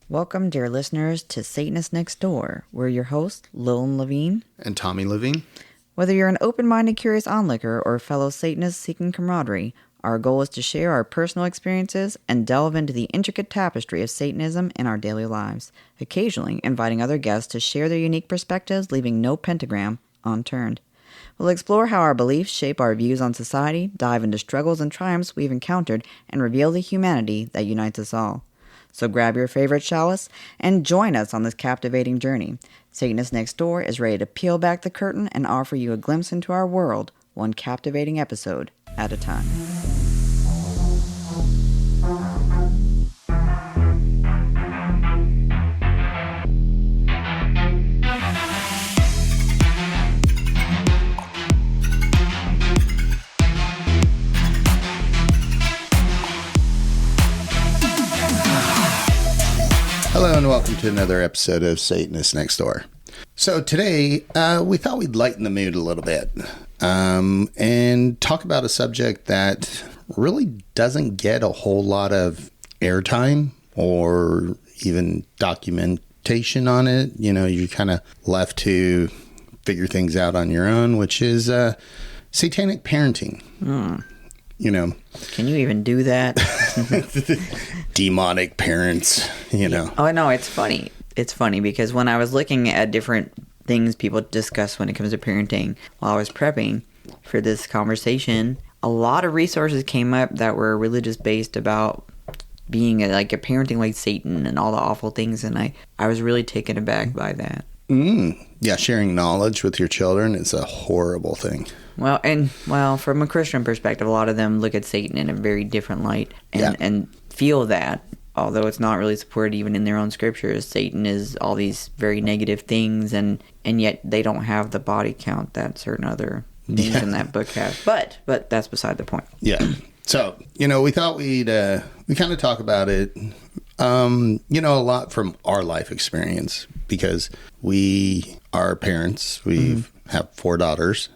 Welcome, dear listeners, to Satanists Nextdoor. We're your hosts, Lilin Levine and Tommy Lilin. Whether you're an open-minded, curious onlooker or a fellow Satanist seeking camaraderie, our goal is to share our personal experiences and delve into the intricate tapestry of Satanism in our daily lives, occasionally inviting other guests to share their unique perspectives, leaving no pentagram unturned. We'll explore how our beliefs shape our views on society, dive into struggles and triumphs we've encountered, and reveal the humanity that unites us all. So grab your favorite chalice and join us on this captivating journey. Satanists Nextdoor is ready to peel back the curtain and offer you a glimpse into our world, one captivating episode at a time. Hello and welcome to another episode of Satanists Nextdoor. So today we thought we'd lighten the mood a little bit and talk about a subject that really doesn't get a whole lot of airtime or even documentation on it. You know, you're kind of left to figure things out on your own, which is satanic parenting. You know, can you even do that? Demonic parents, you know. Oh, no, it's funny. It's funny because when I was looking at different things people discuss when it comes to parenting while I was prepping for this conversation, a lot of resources came up that were religious based about being a parenting like Satan and all the awful things, and I was really taken aback by that. Yeah, sharing knowledge with your children is a horrible thing. Well, from a Christian perspective, a lot of them look at Satan in a very different light and feel that, although it's not really supported even in their own scriptures, Satan is all these very negative things, and yet they don't have the body count that certain other things in that book have. But that's beside the point. Yeah. So, you know, we thought we kind of talk about it, you know, a lot from our life experience, because we are parents. We have 4 daughters.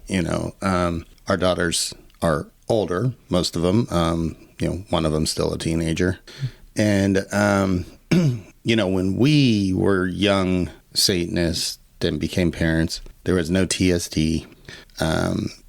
You know, our daughters are older, most of them. You know, one of them still a teenager. And, you know, when we were young Satanists and became parents, there was no TST. You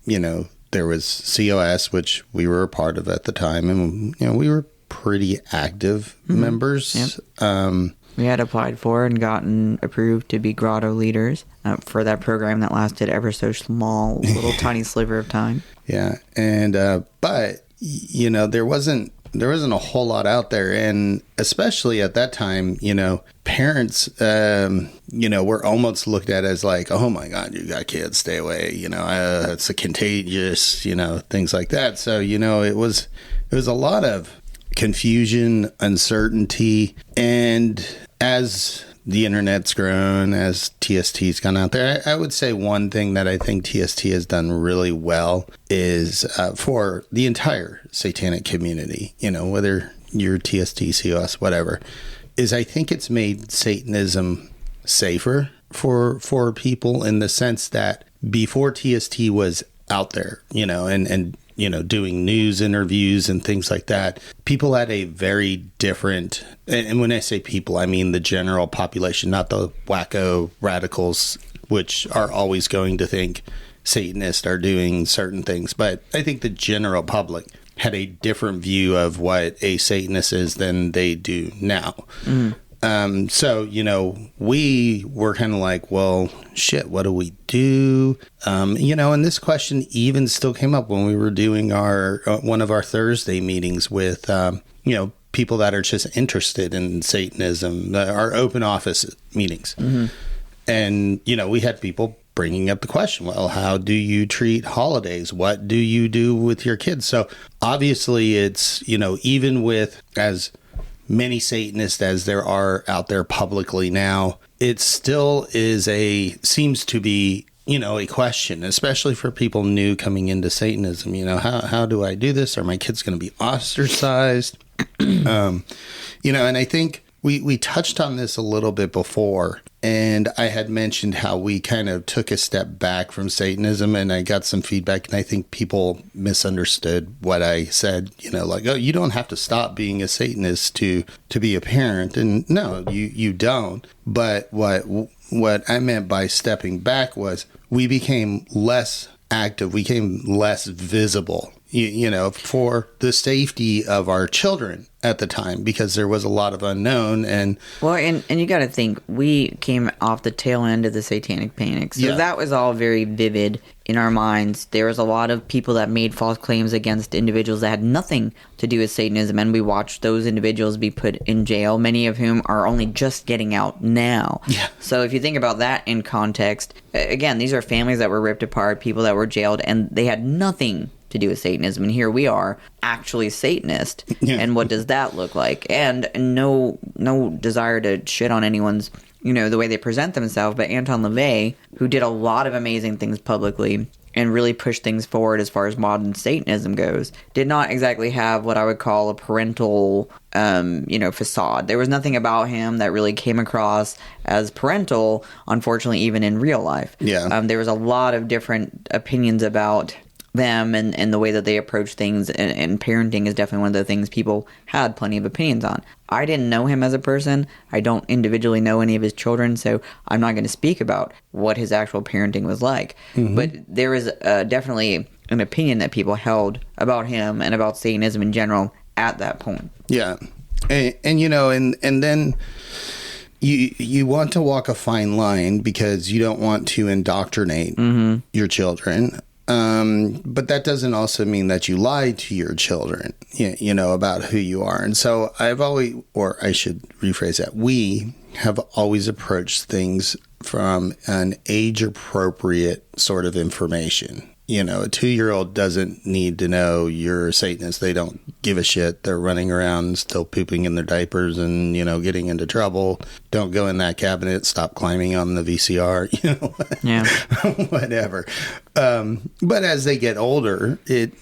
know, there was COS, which we were a part of at the time. And, you know, we were pretty active members. Yep. We had applied for and gotten approved to be grotto leaders for that program that lasted ever so small, little tiny sliver of time. Yeah. And, but, you know, there wasn't a whole lot out there. And especially at that time, you know, parents, you know, were almost looked at as like, oh my God, you got kids, stay away. You know, it's a contagious, you know, things like that. So, you know, it was a lot of confusion, uncertainty. And as the internet's grown, as TST's gone out there, I would say one thing that I think TST has done really well is for the entire satanic community, you know, whether you're TST, COS, whatever, is I think it's made Satanism safer for people, in the sense that before TST was out there, you know, and you know, doing news interviews and things like that, people had a very different, and when I say people, I mean the general population, not the wacko radicals, which are always going to think Satanists are doing certain things. But I think the general public had a different view of what a Satanist is than they do now. So, you know, we were kind of like, well, shit, what do we do? You know, and this question even still came up when we were doing our one of our Thursday meetings with, you know, people that are just interested in Satanism, our open office meetings. And, you know, we had people bringing up the question, well, how do you treat holidays? What do you do with your kids? So obviously it's, you know, even with as many Satanists as there are out there publicly now, it still seems to be, you know, a question, especially for people new coming into Satanism. You know, how do I do this? Are my kids going to be ostracized? You know, and I think we touched on this a little bit before, And I had mentioned how we kind of took a step back from Satanism, and I got some feedback, and I think people misunderstood what I said, like, oh, you don't have to stop being a Satanist to be a parent. And no, you don't. But what I meant by stepping back was we became less active, we became less visible, for the safety of our children at the time, because there was a lot of unknown. And you got to think, we came off the tail end of the Satanic Panic, so that was all very vivid in our minds. There was a lot of people that made false claims against individuals that had nothing to do with Satanism, and we watched those individuals be put in jail, many of whom are only just getting out now. So if you think about that in context, again, these are families that were ripped apart, people that were jailed, and they had nothing to do with Satanism, and here we are actually Satanist. And what does that look like? And no desire to shit on anyone's the way they present themselves, but Anton LaVey, who did a lot of amazing things publicly and really pushed things forward as far as modern Satanism goes, did not exactly have what I would call a parental facade. There was nothing about him that really came across as parental, unfortunately, even in real life. There was a lot of different opinions about them and the way that they approach things, and parenting is definitely one of the things people had plenty of opinions on. I didn't know him as a person. I don't individually know any of his children, so I'm not going to speak about what his actual parenting was like. But there is definitely an opinion that people held about him and about Satanism in general at that point. And then you want to walk a fine line, because you don't want to indoctrinate your children. But that doesn't also mean that you lie to your children, about who you are. And so I should rephrase that, we have always approached things from an age-appropriate sort of information. A 2-year-old doesn't need to know you're a Satanist. They don't give a shit. They're running around still pooping in their diapers and, getting into trouble. Don't go in that cabinet. Stop climbing on the VCR, whatever. But as they get older, it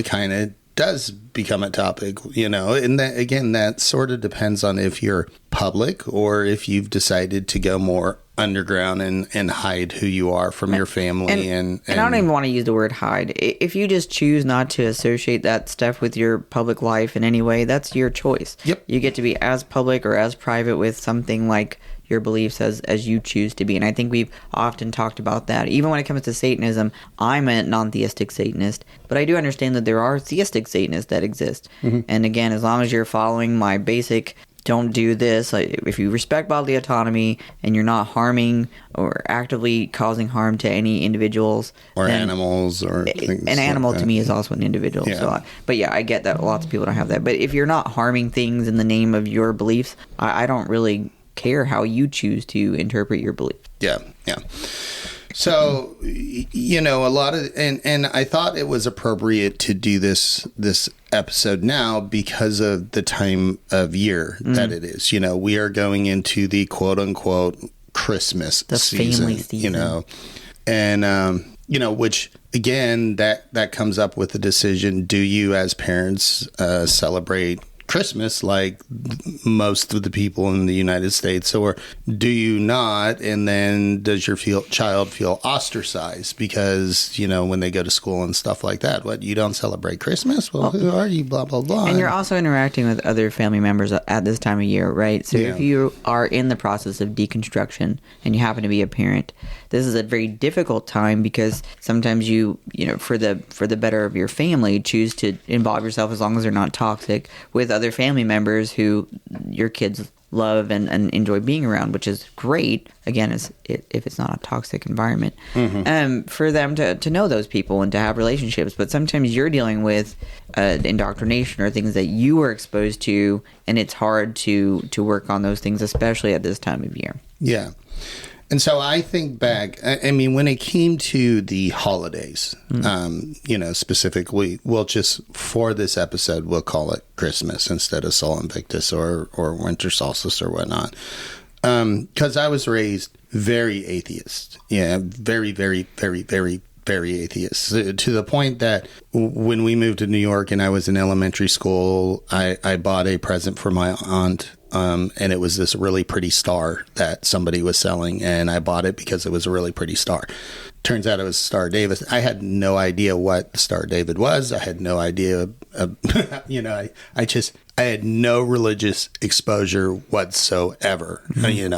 kind of does become a topic, and that, again, that sort of depends on if you're public or if you've decided to go more underground and hide who you are from your family. And I don't even want to use the word hide. If you just choose not to associate that stuff with your public life in any way, that's your choice. You get to be as public or as private with something like your beliefs as you choose to be. And I think we've often talked about that. Even when it comes to Satanism, I'm a non-theistic Satanist, but I do understand that there are theistic Satanists that exist. And again, as long as you're following my basic don't do this, if you respect bodily autonomy and you're not harming or actively causing harm to any individuals or animals or things an animal like to me is also an individual. But I get that lots of people don't have that. But if you're not harming things in the name of your beliefs, I don't really care how you choose to interpret your belief. So, a lot of, and I thought it was appropriate to do this episode now because of the time of year that it is. We are going into the quote unquote Christmas season, family season. And, which again, that comes up with the decision. Do you as parents celebrate Christmas like most of the people in the United States, or do you not? And then does your child feel ostracized because when they go to school and stuff like that? What, you don't celebrate Christmas? Well, who are you? Blah blah blah. And you're also interacting with other family members at this time of year, right? So if you are in the process of deconstruction and you happen to be a parent, this is a very difficult time, because sometimes you for the better of your family, choose to involve yourself, as long as they're not toxic, with other family members who your kids love and enjoy being around, which is great, again, if it's not a toxic environment, for them to know those people and to have relationships. But sometimes you're dealing with indoctrination or things that you were exposed to, and it's hard to work on those things, especially at this time of year. And so I think back, I mean, when it came to the holidays, specifically, we'll just, for this episode, we'll call it Christmas instead of Sol Invictus or Winter Solstice or whatnot. Because I was raised very atheist. Very, very, very, very very atheist, to the point that when we moved to New York and I was in elementary school, I bought a present for my aunt. And it was this really pretty star that somebody was selling, and I bought it because it was a really pretty star. Turns out it was Star David. I had no idea what Star David was. I had no idea, I had no religious exposure whatsoever,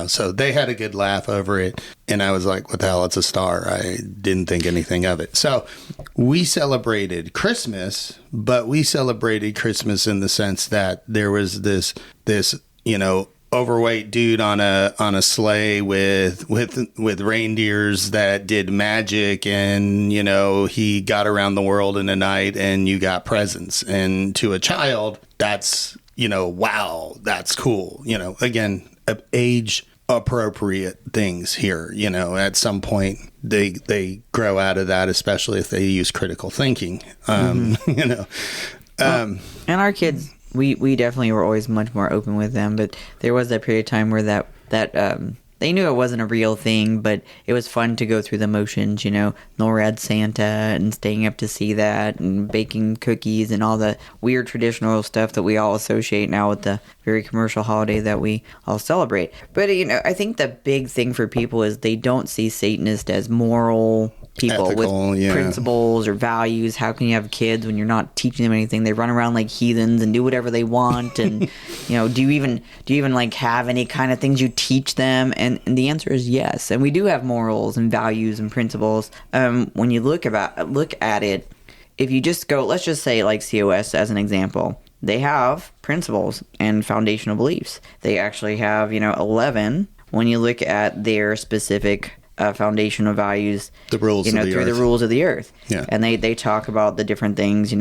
so they had a good laugh over it. And I was like, what the hell? It's a star. I didn't think anything of it. So we celebrated Christmas, but we celebrated Christmas in the sense that there was this, overweight dude on a sleigh with reindeers that did magic, and he got around the world in a night, and you got presents. And to a child, that's wow, that's cool. Again, age appropriate things here. At some point they grow out of that, especially if they use critical thinking. And our kids, we definitely were always much more open with them, but there was that period of time where that they knew it wasn't a real thing, but it was fun to go through the motions, NORAD Santa and staying up to see that, and baking cookies and all the weird traditional stuff that we all associate now with the very commercial holiday that we all celebrate. But, I think the big thing for people is they don't see Satanists as moral people, ethical, with principles or values. How can you have kids when you're not teaching them anything? They run around like heathens and do whatever they want. And do you even like have any kind of things you teach them? And the answer is yes. And we do have morals and values and principles. When you look at it, if you just go, let's just say like COS as an example, they have principles and foundational beliefs. They actually have 11 when you look at their specific foundational values, the rules of the through earth. The rules of the earth. Yeah. And they talk about the different things,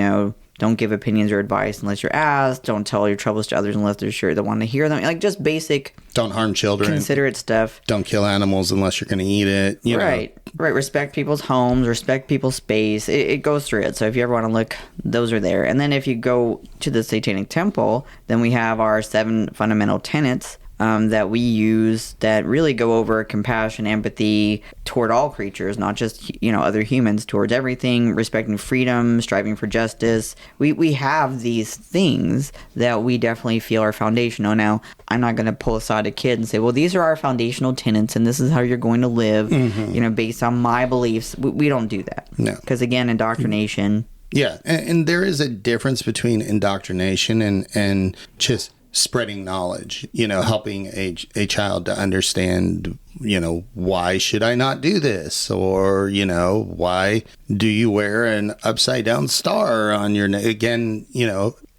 don't give opinions or advice unless you're asked, don't tell your troubles to others unless they're sure they want to hear them, like just basic, don't harm children, considerate stuff, don't kill animals unless you're going to eat it, right, respect people's homes, respect people's space. It goes through it. So if you ever want to look, those are there. And then if you go to the Satanic Temple, then we have our 7 fundamental tenets that we use that really go over compassion, empathy toward all creatures, not just other humans, towards everything, respecting freedom, striving for justice. We have these things that we definitely feel are foundational. Now, I'm not going to pull aside a kid and say, well, these are our foundational tenets and this is how you're going to live, based on my beliefs. We don't do that. No. Because again, indoctrination. Yeah, and there is a difference between indoctrination and just spreading knowledge, helping a child to understand, why should I not do this? Or, why do you wear an upside down star on your neck? Again,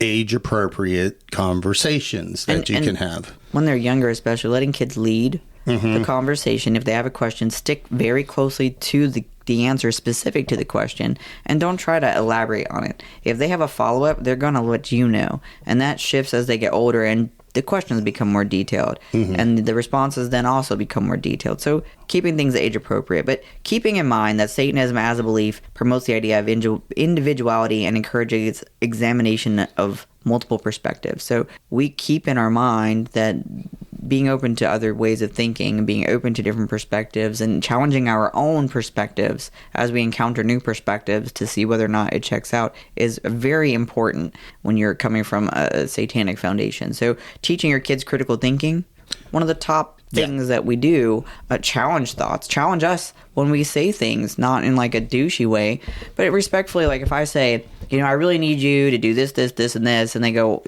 age appropriate conversations that you can have. When they're younger, especially letting kids lead the conversation. If they have a question, stick very closely to the answer specific to the question, and don't try to elaborate on it. If they have a follow-up, they're going to let you know, and that shifts as they get older and the questions become more detailed, and the responses then also become more detailed. So keeping things age appropriate, but keeping in mind that Satanism as a belief promotes the idea of individuality and encourages examination of multiple perspectives. So we keep in our mind that being open to other ways of thinking and being open to different perspectives and challenging our own perspectives as we encounter new perspectives to see whether or not it checks out is very important when you're coming from a satanic foundation. So teaching your kids critical thinking, one of the top things that we do, challenge thoughts, challenge us when we say things, not in like a douchey way, but respectfully. Like if I say, I really need you to do this, and this, and they go,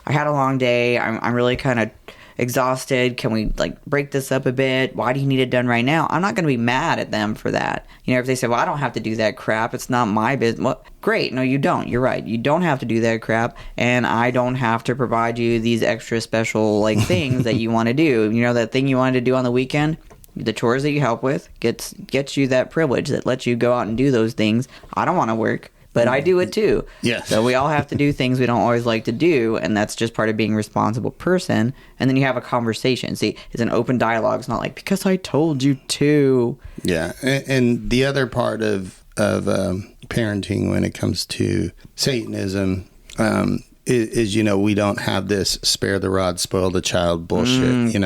I had a long day, I'm really kind of exhausted, can we like break this up a bit? Why do you need it done right now? I'm not going to be mad at them for that. If they say, well, I don't have to do that crap, it's not my business. Well, great. No, you don't. You're right. You don't have to do that crap, and I don't have to provide you these extra special like things that you want to do. That thing you wanted to do on the weekend, the chores that you help with gets you that privilege that lets you go out and do those things. I don't want to work, but I do it too. Yes. So we all have to do things we don't always like to do, and that's just part of being a responsible person. And then you have a conversation. See, it's an open dialogue. It's not like, because I told you to. Yeah. And the other part of parenting when it comes to Satanism is we don't have this spare the rod, spoil the child bullshit.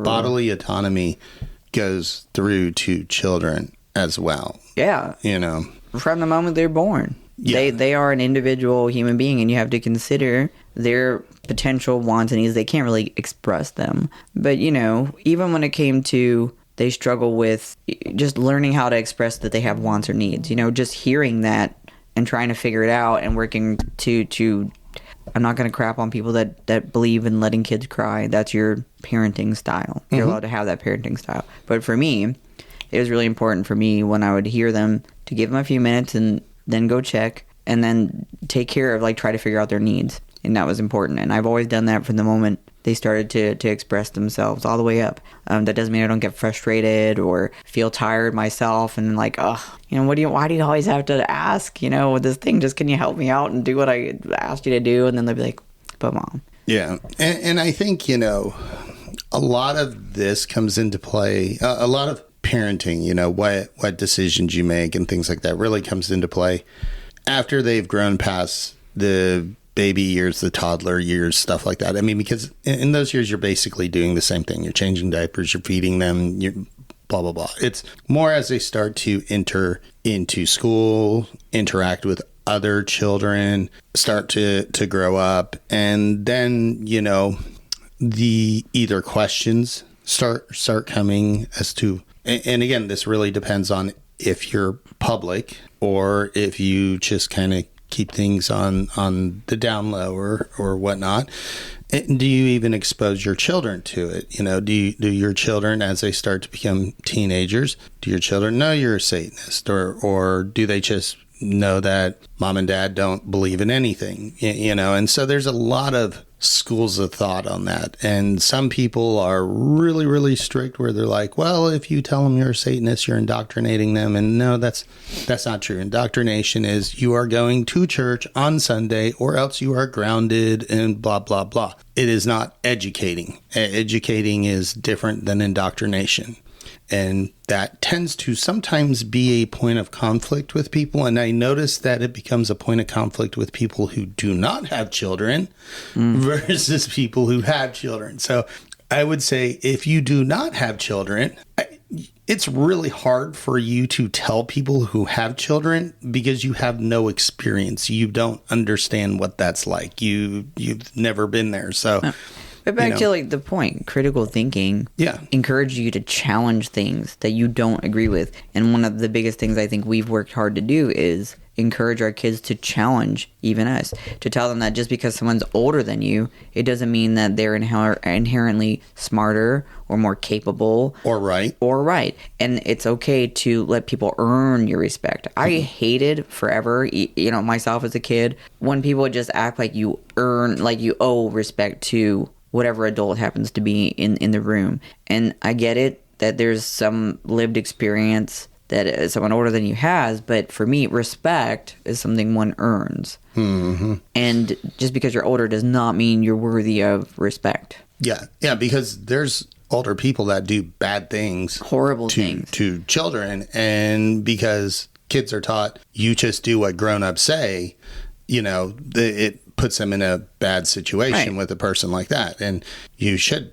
Bodily autonomy goes through to children. as well. Yeah. You know, From the moment they're born. Yeah. They are an individual human being, and you have to consider their potential wants and needs. They can't really express them. But, you know, even when it came to they struggle with just learning how to express that they have wants or needs, you know, just hearing that and trying to figure it out and working to I'm not going to crap on people that believe in letting kids cry. That's your parenting style. You're allowed to have that parenting style. But for me, it was really important for me when I would hear them to give them a few minutes and then go check and then take care of, like, try to figure out their needs. And that was important. And I've always done that from the moment they started to express themselves all the way up. That doesn't mean I don't get frustrated or feel tired myself and like, oh, you know, why do you always have to ask, you know, with this thing, just can you help me out and do what I asked you to do? And then they'll be like, but Mom. Yeah. And I think, you know, a lot of this comes into play, a lot of parenting, you know, what decisions you make and things like that really comes into play after they've grown past the baby years, the toddler years, stuff like that. I mean, because in those years, you're basically doing the same thing. You're changing diapers, you're feeding them, you're blah, blah, blah. It's more as they start to enter into school, interact with other children, start to grow up. And then, you know, the either questions start coming as to, and again, this really depends on if you're public or if you just kind of keep things on the down low or whatnot. And do you even expose your children to it? You know, do your children, as they start to become teenagers, do your children know you're a Satanist, or do they just know that Mom and Dad don't believe in anything? You know, and so there's a lot of schools of thought on that. And some people are really, really strict where they're like, well, if you tell them you're a Satanist, you're indoctrinating them. And no, that's not true. Indoctrination is you are going to church on Sunday or else you are grounded and blah, blah, blah. It is not educating. Educating is different than indoctrination. And that tends to sometimes be a point of conflict with people. And I notice that it becomes a point of conflict with people who do not have children versus people who have children. So I would say if you do not have children, it's really hard for you to tell people who have children because you have no experience. You don't understand what that's like. You've never been there. So... But back to like the point, critical thinking encourages you to challenge things that you don't agree with. And one of the biggest things I think we've worked hard to do is encourage our kids to challenge even us, to tell them that just because someone's older than you, it doesn't mean that they're inherently smarter or more capable or right. And it's okay to let people earn your respect. I hated forever, you know, myself as a kid, when people would just act like you owe respect to whatever adult happens to be in the room. And I get it that there's some lived experience that someone older than you has, but for me, respect is something one earns. Mm-hmm. And just because you're older does not mean you're worthy of respect. Yeah, because there's older people that do bad things. Horrible things. To children, and because kids are taught, you just do what grown-ups say, you know, it puts them in a bad situation with a person like that. And you should,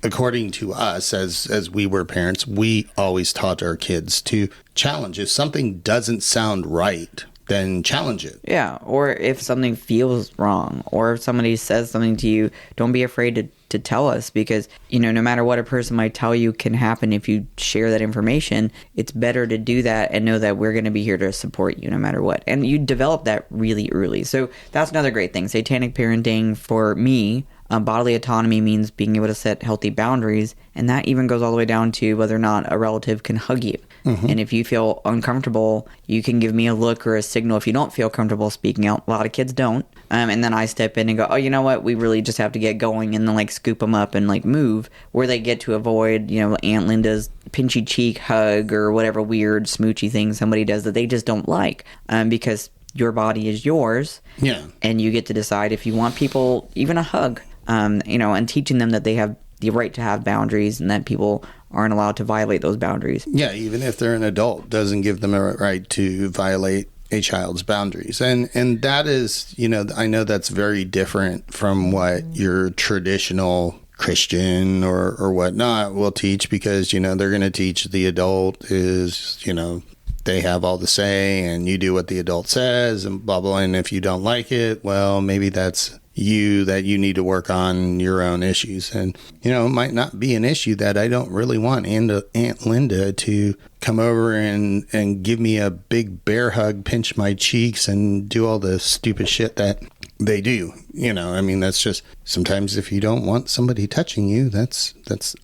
according to us, as we were parents, we always taught our kids to challenge. If something doesn't sound right, then challenge it. Yeah, or if something feels wrong, or if somebody says something to you, don't be afraid to tell us, because, you know, no matter what a person might tell you can happen if you share that information, it's better to do that and know that we're going to be here to support you no matter what. And you develop that really early. So that's another great thing. Satanic parenting for me, bodily autonomy means being able to set healthy boundaries, and that even goes all the way down to whether or not a relative can hug you. Mm-hmm. And if you feel uncomfortable, you can give me a look or a signal if you don't feel comfortable speaking out. A lot of kids don't. And then I step in and go, oh, you know what? We really just have to get going, and then like scoop them up and like move, where they get to avoid, you know, Aunt Linda's pinchy cheek hug or whatever weird smoochy thing somebody does that they just don't like, because your body is yours. Yeah. And you get to decide if you want people even a hug, you know, and teaching them that they have the right to have boundaries and that people aren't allowed to violate those boundaries. Yeah, even if they're an adult, doesn't give them a right to violate a child's boundaries. And that is, you know, I know that's very different from what your traditional Christian or whatnot will teach, because, you know, they're going to teach the adult is, you know, they have all the say and you do what the adult says and blah, blah. And if you don't like it, well, maybe that's that you need to work on your own issues. And, you know, it might not be an issue that I don't really want Aunt Linda to come over and give me a big bear hug, pinch my cheeks, and do all the stupid shit that they do. You know, I mean, that's just, sometimes if you don't want somebody touching you, that's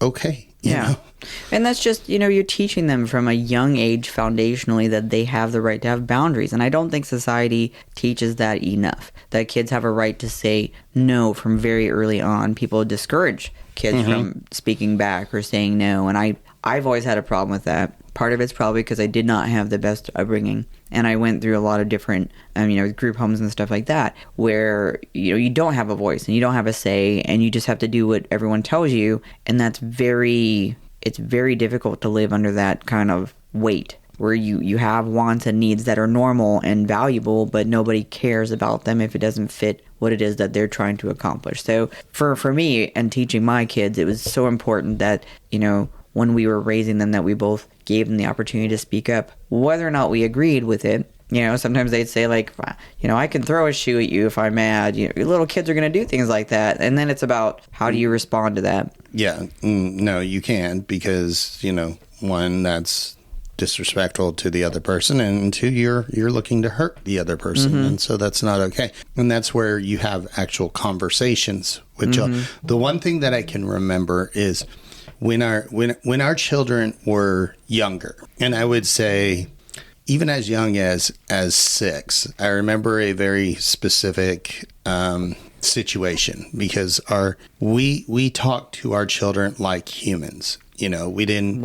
okay. You know? And that's just, you know, you're teaching them from a young age foundationally that they have the right to have boundaries. And I don't think society teaches that enough, that kids have a right to say no from very early on. People discourage kids from speaking back or saying no. And I've always had a problem with that. Part of it's probably because I did not have the best upbringing. And I went through a lot of different, you know, group homes and stuff like that, where, you know, you don't have a voice and you don't have a say and you just have to do what everyone tells you. And it's very difficult to live under that kind of weight where you have wants and needs that are normal and valuable, but nobody cares about them if it doesn't fit what it is that they're trying to accomplish. So for me and teaching my kids, it was so important that, you know, when we were raising them, that we both gave them the opportunity to speak up, whether or not we agreed with it. You know, sometimes they'd say, like, you know, I can throw a shoe at you if I'm mad. You know, little kids are going to do things like that. And then it's about how do you respond to that? Yeah. No, you can't, because, you know, one, that's disrespectful to the other person, and two, you're looking to hurt the other person. And so that's not okay. And that's where you have actual conversations with children. The one thing that I can remember is when our children were younger, and I would say even as young as 6, I remember a very specific situation, because we talked to our children like humans. You know, we didn't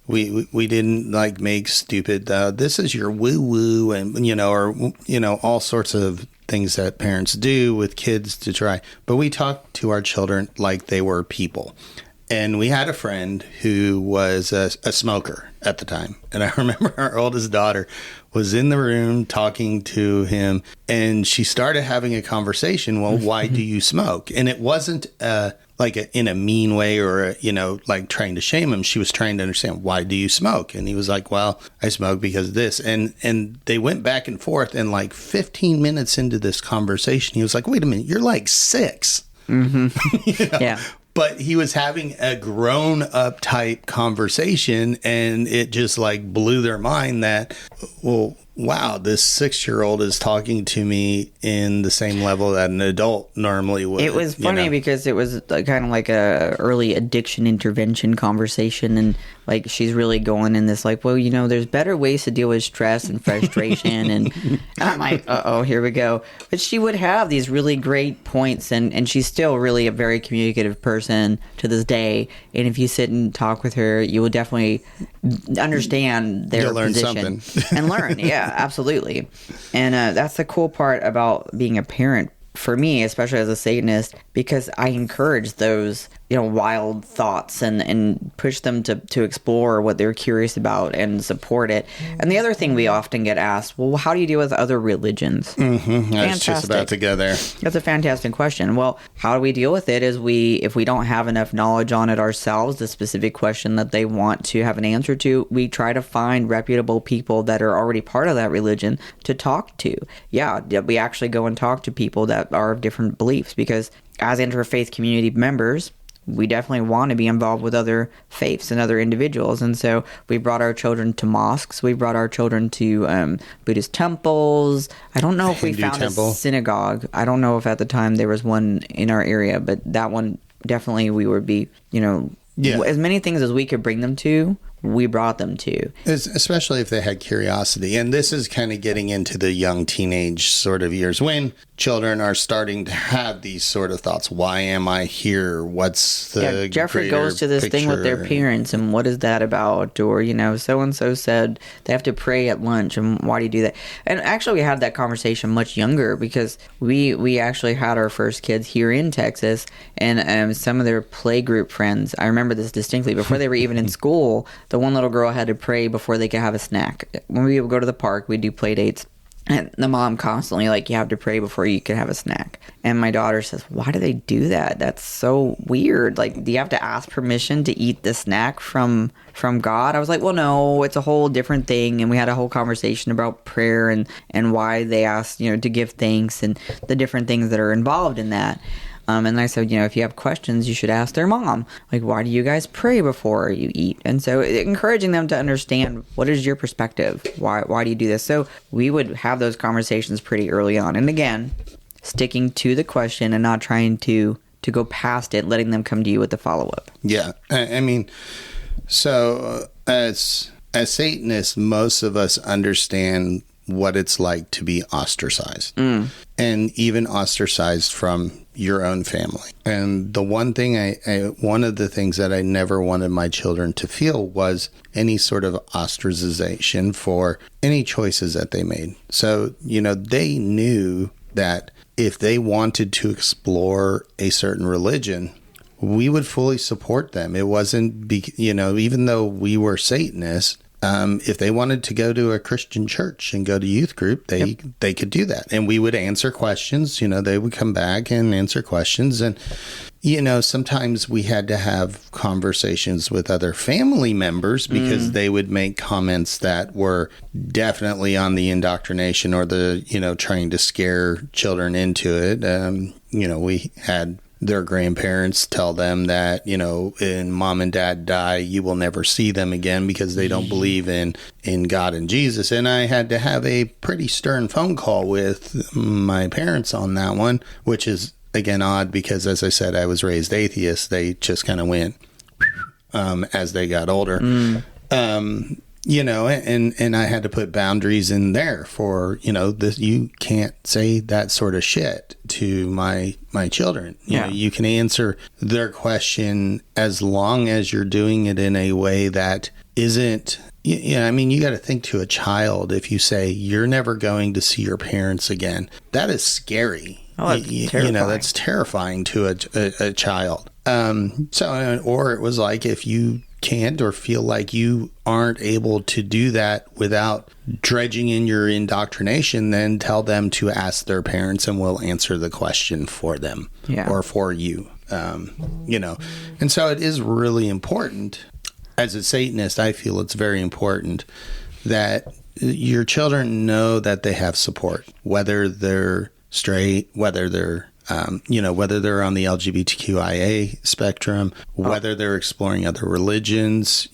we didn't like make stupid this is your woo woo, and you know, or you know, all sorts of things that parents do with kids to try. But we talked to our children like they were people. And we had a friend who was a smoker at the time. And I remember our oldest daughter was in the room talking to him, and she started having a conversation. Well, why do you smoke? And it wasn't in a mean way or, you know, like trying to shame him. She was trying to understand, why do you smoke? And he was like, well, I smoke because of this. And they went back and forth. And like 15 minutes into this conversation, he was like, wait a minute, you're like 6. You know? Yeah. But he was having a grown-up type conversation, and it just like blew their mind that, well, wow, this 6-year-old is talking to me in the same level that an adult normally would. It was funny, you know? Because it was kind of like a early addiction intervention conversation, and like she's really going in this like, well, you know, there's better ways to deal with stress and frustration, and I'm like, uh-oh, here we go. But she would have these really great points, and she's still really a very communicative person to this day, and if you sit and talk with her, you will definitely understand their position and learn. Yeah, absolutely. And that's the cool part about being a parent for me, especially as a Satanist, because I encourage those, you know, wild thoughts and push them to explore what they're curious about and support it. And the other thing we often get asked, well, how do you deal with other religions? I was just about to go there. That's a fantastic question. Well, how do we deal with it is if we don't have enough knowledge on it ourselves, the specific question that they want to have an answer to, we try to find reputable people that are already part of that religion to talk to. Yeah, we actually go and talk to people that are of different beliefs, because as interfaith community members, we definitely want to be involved with other faiths and other individuals. And so we brought our children to mosques. We brought our children to Buddhist temples. I don't know if we found a synagogue. I don't know if at the time there was one in our area, but that one definitely we would be, you know, as many things as we could bring them to, we brought them to. Especially if they had curiosity. And this is kind of getting into the young teenage sort of years when children are starting to have these sort of thoughts. Why am I here? What's the Jeffrey goes to this thing with their parents, and what is that about? Or, you know, so-and-so said they have to pray at lunch, and why do you do that? And actually we had that conversation much younger, because we actually had our first kids here in Texas, and some of their playgroup friends, I remember this distinctly, before they were even in school, the one little girl had to pray before they could have a snack. When we would go to the park, we'd do play dates. And the mom constantly, like, you have to pray before you can have a snack. And my daughter says, why do they do that? That's so weird. Like, do you have to ask permission to eat the snack from God? I was like, well, no, it's a whole different thing. And we had a whole conversation about prayer and why they asked, to give thanks and the different things that are involved in that. And I said, if you have questions, you should ask their mom. Like, why do you guys pray before you eat? And so encouraging them to understand, what is your perspective? Why do you do this? So we would have those conversations pretty early on. And again, sticking to the question and not trying to go past it, letting them come to you with the follow-up. Yeah. I mean, so as Satanists, most of us understand what it's like to be ostracized, and even ostracized from your own family. And the one of the things that I never wanted my children to feel was any sort of ostracization for any choices that they made. So, they knew that if they wanted to explore a certain religion, we would fully support them. It wasn't, even though we were Satanists, if they wanted to go to a Christian church and go to youth group, they could do that. And we would answer questions. They would come back and answer questions. And, sometimes we had to have conversations with other family members because they would make comments that were definitely on the indoctrination or the, trying to scare children into it. We had their grandparents tell them that, when mom and dad die, you will never see them again because they don't believe in God and Jesus. And I had to have a pretty stern phone call with my parents on that one, which is, again, odd because, as I said, I was raised atheist. They just kind of went as they got older. And I had to put boundaries in there for, this, you can't say that sort of shit to my children. You can answer their question as long as you're doing it in a way that isn't, you got to think to a child. If you say you're never going to see your parents again, that is scary. Oh, that's terrifying. That's terrifying to a child. Or it was like, if you can't or feel like you aren't able to do that without dredging in your indoctrination, then tell them to ask their parents and we'll answer the question for them or for you. And so it is really important. As a Satanist, I feel it's very important that your children know that they have support, whether they're straight, whether they're whether they're on the LGBTQIA spectrum, whether they're exploring other religions,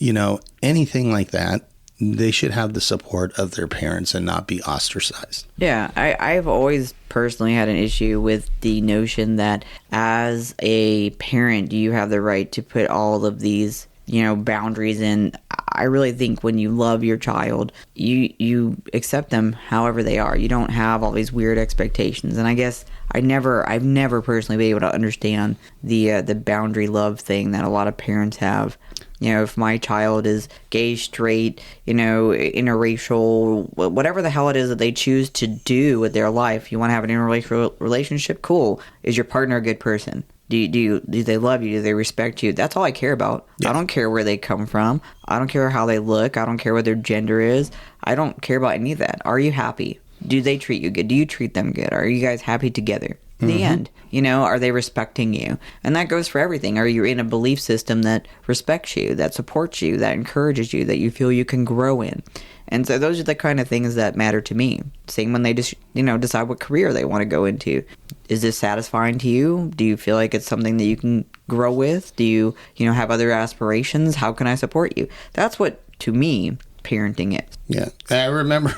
anything like that, they should have the support of their parents and not be ostracized. Yeah, I've always personally had an issue with the notion that as a parent, you have the right to put all of these boundaries in. I really think when you love your child, you accept them however they are. You don't have all these weird expectations. And I guess I've never personally been able to understand the boundary love thing that a lot of parents have. If my child is gay, straight, interracial, whatever the hell it is that they choose to do with their life, you want to have an interracial relationship, cool. Is your partner a good person? Do they love you? Do they respect you? That's all I care about. Yeah. I don't care where they come from. I don't care how they look. I don't care what their gender is. I don't care about any of that. Are you happy? Do they treat you good? Do you treat them good? Are you guys happy together? In the end, are they respecting you? And that goes for everything. Are you in a belief system that respects you, that supports you, that encourages you, that you feel you can grow in? And so those are the kind of things that matter to me. Same when they just, decide what career they want to go into. Is this satisfying to you? Do you feel like it's something that you can grow with? Do you, have other aspirations? How can I support you? That's what, to me, parenting is. Yeah. I remember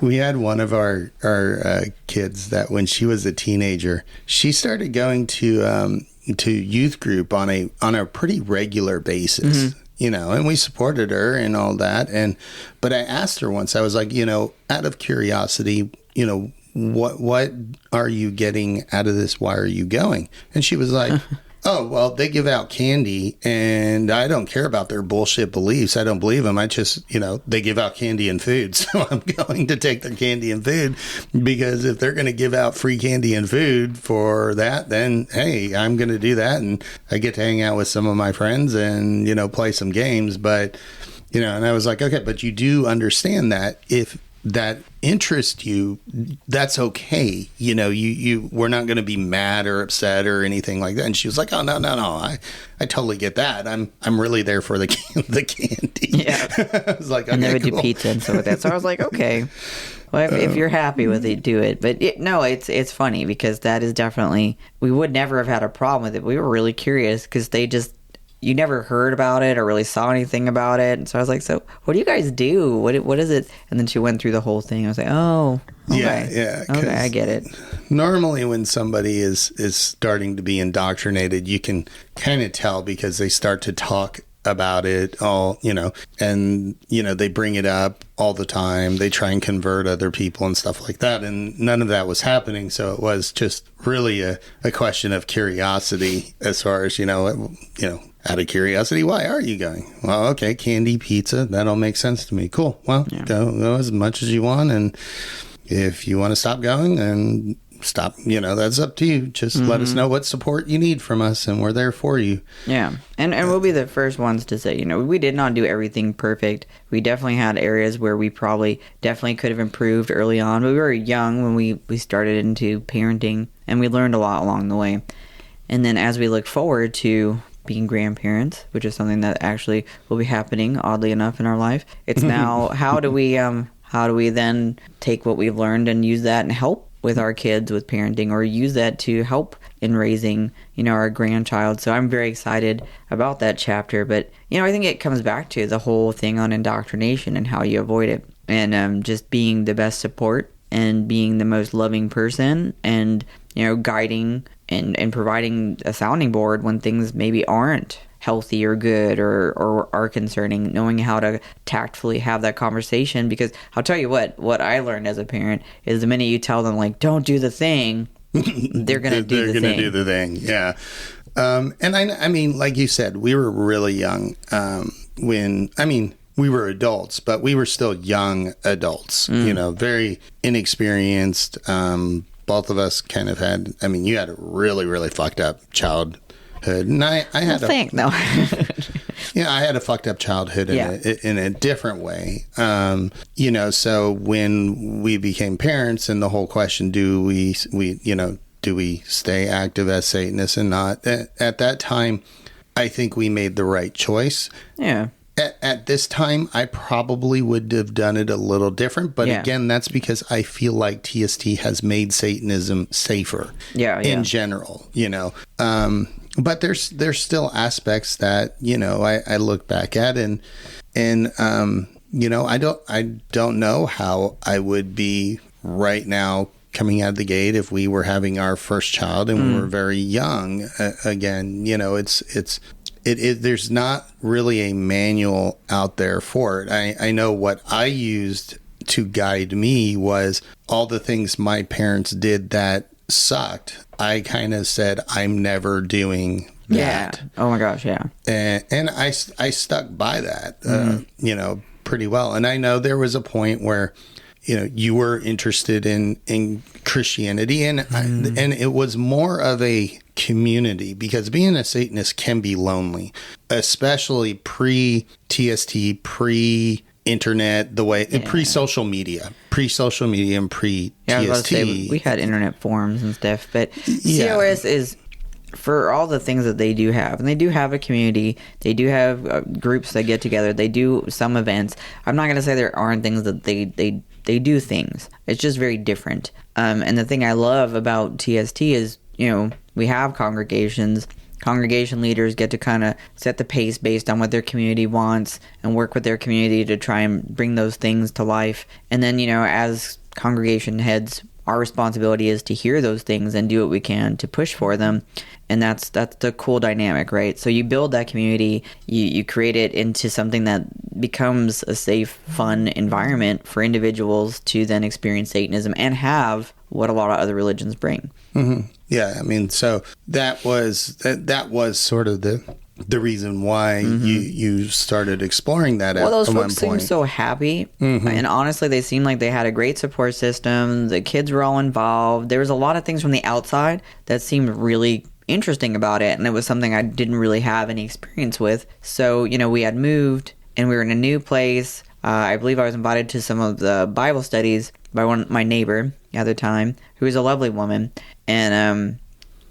we had one of our kids that when she was a teenager, she started going to youth group on a pretty regular basis. And we supported her and all that. But I asked her once, I was like, out of curiosity, what are you getting out of this? Why are you going? And she was like, oh, well, they give out candy and I don't care about their bullshit beliefs. I don't believe them. I just, they give out candy and food. So I'm going to take their candy and food because if they're going to give out free candy and food for that, then, hey, I'm going to do that. And I get to hang out with some of my friends and, play some games. But, and I was like, okay, but you do understand that if that interest you, that's okay. You know, we're not going to be mad or upset or anything like that. And she was like, oh, no. I totally get that. I'm really there for the candy. Yeah. I was like, okay, and they would cool. do pizza and stuff like that. So I was like, okay, well, if you're happy with it, do it. But it's funny because that is definitely, we would never have had a problem with it. We were really curious because you never heard about it or really saw anything about it. And so I was like, so what do you guys do? What is it? And then she went through the whole thing. I was like, oh, okay. Yeah. Okay, I get it. Normally when somebody is starting to be indoctrinated, you can kind of tell because they start to talk about it all, you know, and, you know, they bring it up all the time. They try and convert other people and stuff like that. And none of that was happening. So it was just really a question of curiosity as far as, you know, out of curiosity, why are you going? Well, okay, candy, pizza, that all makes sense to me. Cool. Well, go as much as you want. And if you want to stop going, then stop. You know, that's up to you. Just let us know what support you need from us, and we're there for you. Yeah. And we'll be the first ones to say, you know, we did not do everything perfect. We definitely had areas where we definitely could have improved early on. But we were young when we started into parenting, and we learned a lot along the way. And then as we look forward to being grandparents, which is something that actually will be happening, oddly enough, in our life, it's now how do we then take what we've learned and use that and help with our kids with parenting, or use that to help in raising, you know, our grandchild. So I'm very excited about that chapter. But, you know, I think it comes back to the whole thing on indoctrination and how you avoid it, and just being the best support and being the most loving person, and, you know, guiding and providing a sounding board when things maybe aren't healthy or good or are concerning, knowing how to tactfully have that conversation. Because I'll tell you what I learned as a parent is the minute you tell them, like, don't do the thing, they're going to do the thing. They're going to do the thing, yeah. And I mean, like you said, we were really young we were adults, but we were still young adults, you know, very inexperienced. Both of us kind of had, I mean, you had a really, really fucked up childhood. And I had I had a fucked up childhood in a different way. You know, so when we became parents, and the whole question, do we stay active as Satanists and not? At that time, I think we made the right choice. Yeah. At this time, I probably would have done it a little different. But again, that's because I feel like TST has made Satanism safer in general, you know. But there's still aspects that, you know, I look back at and you know, I don't know how I would be right now coming out of the gate if we were having our first child and we were very young. Again, you know, there's not really a manual out there for it. I know what I used to guide me was all the things my parents did that sucked. I kind of said, I'm never doing that. Yeah. Oh my gosh, yeah. And I stuck by that, you know, pretty well. And I know there was a point where, you know, you were interested in Christianity, and it was more of a community, because being a Satanist can be lonely, especially pre-TST, pre-internet, pre-social media and pre-TST. Yeah, I was about to say, we had internet forums and stuff, but COS is, for all the things that they do have, and they do have a community, they do have groups that get together, they do some events. I'm not going to say there aren't things that they do things. It's just very different. And the thing I love about TST is, you know, we have congregations. Congregation leaders get to kind of set the pace based on what their community wants and work with their community to try and bring those things to life. And then, you know, as congregation heads, our responsibility is to hear those things and do what we can to push for them. And that's the cool dynamic, right? So you build that community, you create it into something that becomes a safe, fun environment for individuals to then experience Satanism and have what a lot of other religions bring. Mm-hmm. Yeah, I mean, so that was sort of the reason why you started exploring that at one point. Well, those folks seemed so happy, and honestly, they seemed like they had a great support system. The kids were all involved. There was a lot of things from the outside that seemed really interesting about it, and it was something I didn't really have any experience with. So, you know, we had moved, and we were in a new place. I believe I was invited to some of the Bible studies, by my neighbor at the time, who was a lovely woman. And,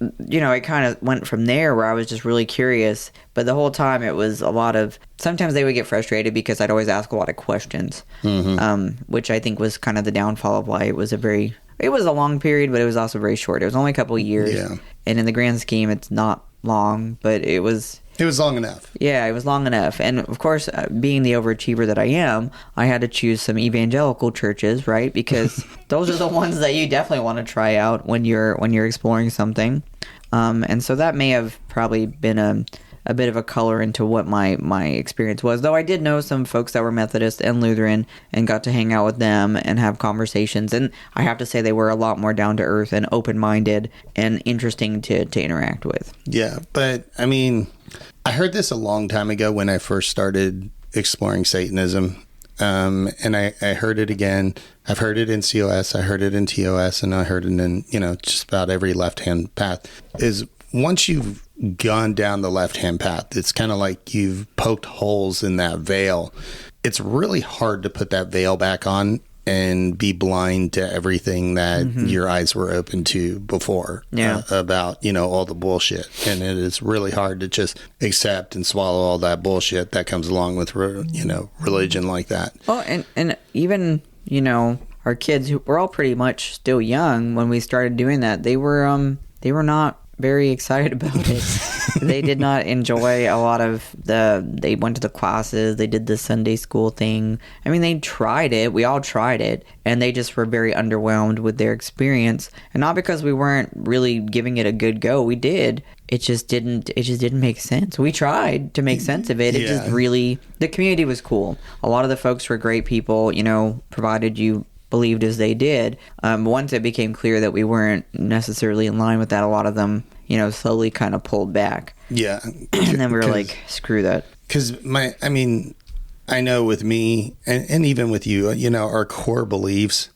it kind of went from there where I was just really curious. But the whole time it was a lot of... Sometimes they would get frustrated because I'd always ask a lot of questions, which I think was kind of the downfall of why it was It was a long period, but it was also very short. It was only a couple of years. Yeah. And in the grand scheme, it's not long, but it was... It was long enough. Yeah, it was long enough. And of course, being the overachiever that I am, I had to choose some evangelical churches, right? Because those are the ones that you definitely want to try out when you're exploring something. And so that may have probably been a bit of a color into what my experience was. Though I did know some folks that were Methodist and Lutheran and got to hang out with them and have conversations. And I have to say they were a lot more down to earth and open-minded and interesting to interact with. Yeah, but I mean... I heard this a long time ago when I first started exploring Satanism, and I heard it again. I've heard it in COS, I heard it in TOS, and I heard it in, just about every left-hand path, is once you've gone down the left-hand path, it's kind of like you've poked holes in that veil. It's really hard to put that veil back on and be blind to everything that your eyes were open to before about, all the bullshit. And it is really hard to just accept and swallow all that bullshit that comes along with, religion like that. Well, and even, our kids who were all pretty much still young when we started doing that, they were not very excited about it. They did not enjoy a lot of they went to the classes, they did the Sunday school thing. I mean, they tried it, we all tried it, and they just were very underwhelmed with their experience. And not because we weren't really giving it a good go, we did. It just didn't make sense. We tried to make sense of it. It just really, the community was cool. A lot of the folks were great people, provided you believed as they did. Once it became clear that we weren't necessarily in line with that, a lot of them, slowly kind of pulled back. Yeah. And then we were like, screw that. Because I know with me and even with you, our core beliefs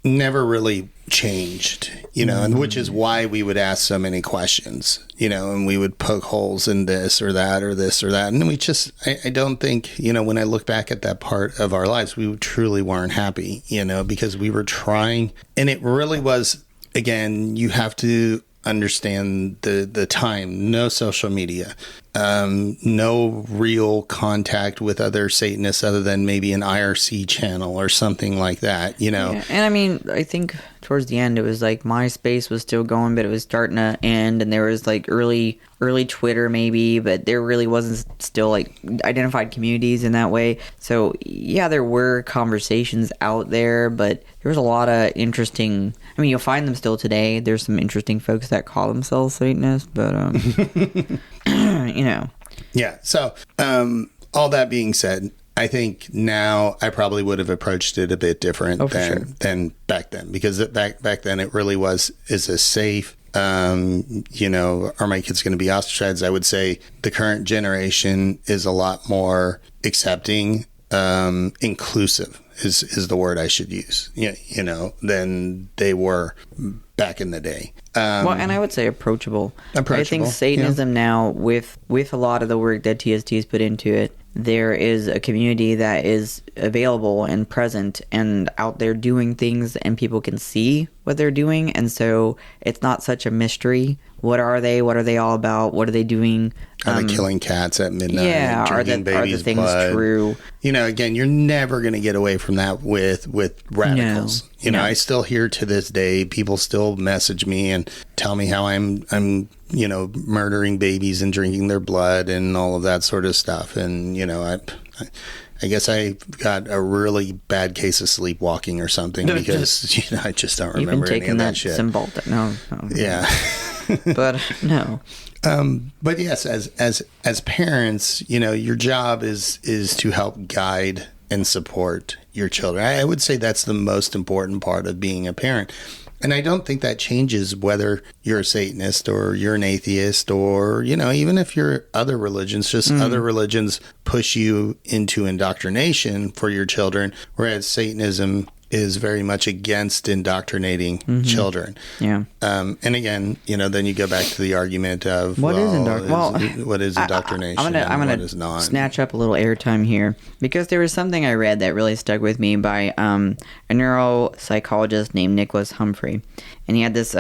never really changed, and which is why we would ask so many questions, and we would poke holes in this or that or this or that. And we just, I don't think, when I look back at that part of our lives, we truly weren't happy, because we were trying. And it really was, again, you have to understand the time, no social media, no real contact with other Satanists other than maybe an IRC channel or something like that, Yeah. And I think towards the end it was like MySpace was still going, but it was starting to end, and there was like early Twitter maybe, but there really wasn't still like identified communities in that way. So yeah, there were conversations out there, but there was a lot of interesting, you'll find them still today. There's some interesting folks that call themselves Satanists, but Yeah. So all that being said, I think now I probably would have approached it a bit different than back then, because back then it really is a safe, are my kids going to be ostracized? I would say the current generation is a lot more accepting, inclusive is the word I should use, than they were back in the day. And I would say approachable. I think Satanism now, with a lot of the work that TST has put into it, there is a community that is available and present and out there doing things, and people can see what they're doing, and so it's not such a mystery. What are they? What are they all about? What are they doing? Are they killing cats at midnight? Yeah, are the things blood? True? Again, you're never going to get away from that with radicals. No. I still hear to this day, people still message me and tell me how I'm murdering babies and drinking their blood and all of that sort of stuff. And I guess I got a really bad case of sleepwalking or something, because I just don't remember any of that shit. No. Yeah. But no. But yes, as parents, your job is to help guide and support your children. I would say that's the most important part of being a parent. And I don't think that changes whether you're a Satanist or you're an atheist, or, even if you're other religions, just other religions push you into indoctrination for your children, whereas Satanism is very much against indoctrinating children. Yeah. And again, then you go back to the argument of what is indoctrination I'm and what gonna is not. snatch up a little airtime here because there was something I read that really stuck with me by a neuropsychologist named Nicholas Humphrey, and he had this.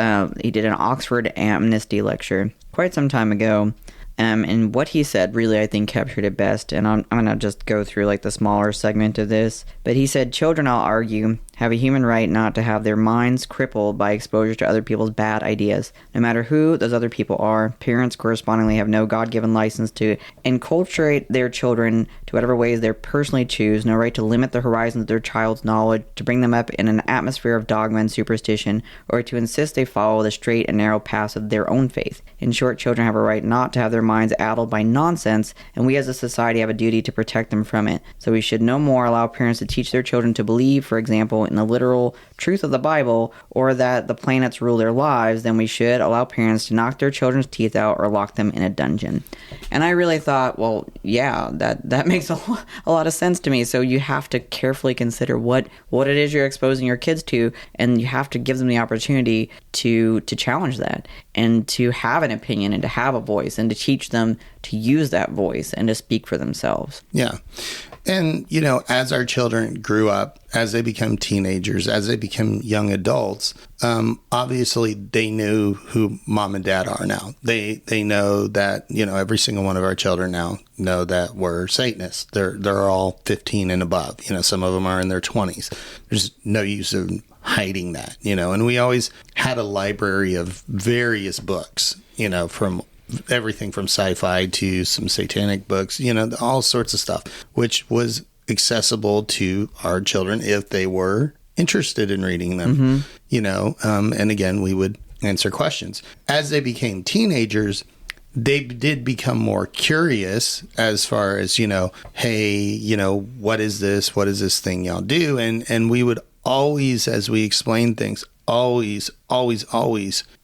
He did an Oxford Amnesty lecture quite some time ago. And what he said really, I think, captured it best. And I'm going to just go through like the smaller segment of this. But he said, children, I'll argue, have a human right not to have their minds crippled by exposure to other people's bad ideas. No matter who those other people are, parents correspondingly have no God-given license to enculturate their children to whatever ways they personally choose, no right to limit the horizons of their child's knowledge, to bring them up in an atmosphere of dogma and superstition, or to insist they follow the straight and narrow paths of their own faith. In short, children have a right not to have their minds addled by nonsense, and we as a society have a duty to protect them from it. So we should no more allow parents to teach their children to believe, for example, in the literal truth of the Bible, or that the planets rule their lives, than we should allow parents to knock their children's teeth out or lock them in a dungeon. And I really thought, well, yeah, that makes a lot of sense to me. So you have to carefully consider what it is you're exposing your kids to, and you have to give them the opportunity to challenge that and to have an opinion and to have a voice and to teach them to use that voice and to speak for themselves. Yeah. And, as our children grew up, as they become teenagers, as they become young adults, obviously they knew who mom and dad are now. They know that, every single one of our children now know that we're Satanists. They're all 15 and above. Some of them are in their 20s. There's no use of hiding that, and we always had a library of various books, from everything from sci-fi to some satanic books, all sorts of stuff, which was accessible to our children if they were interested in reading them, and again, we would answer questions. As they became teenagers, they did become more curious as far as, hey, what is this thing y'all do? And we would always, as we explain things, always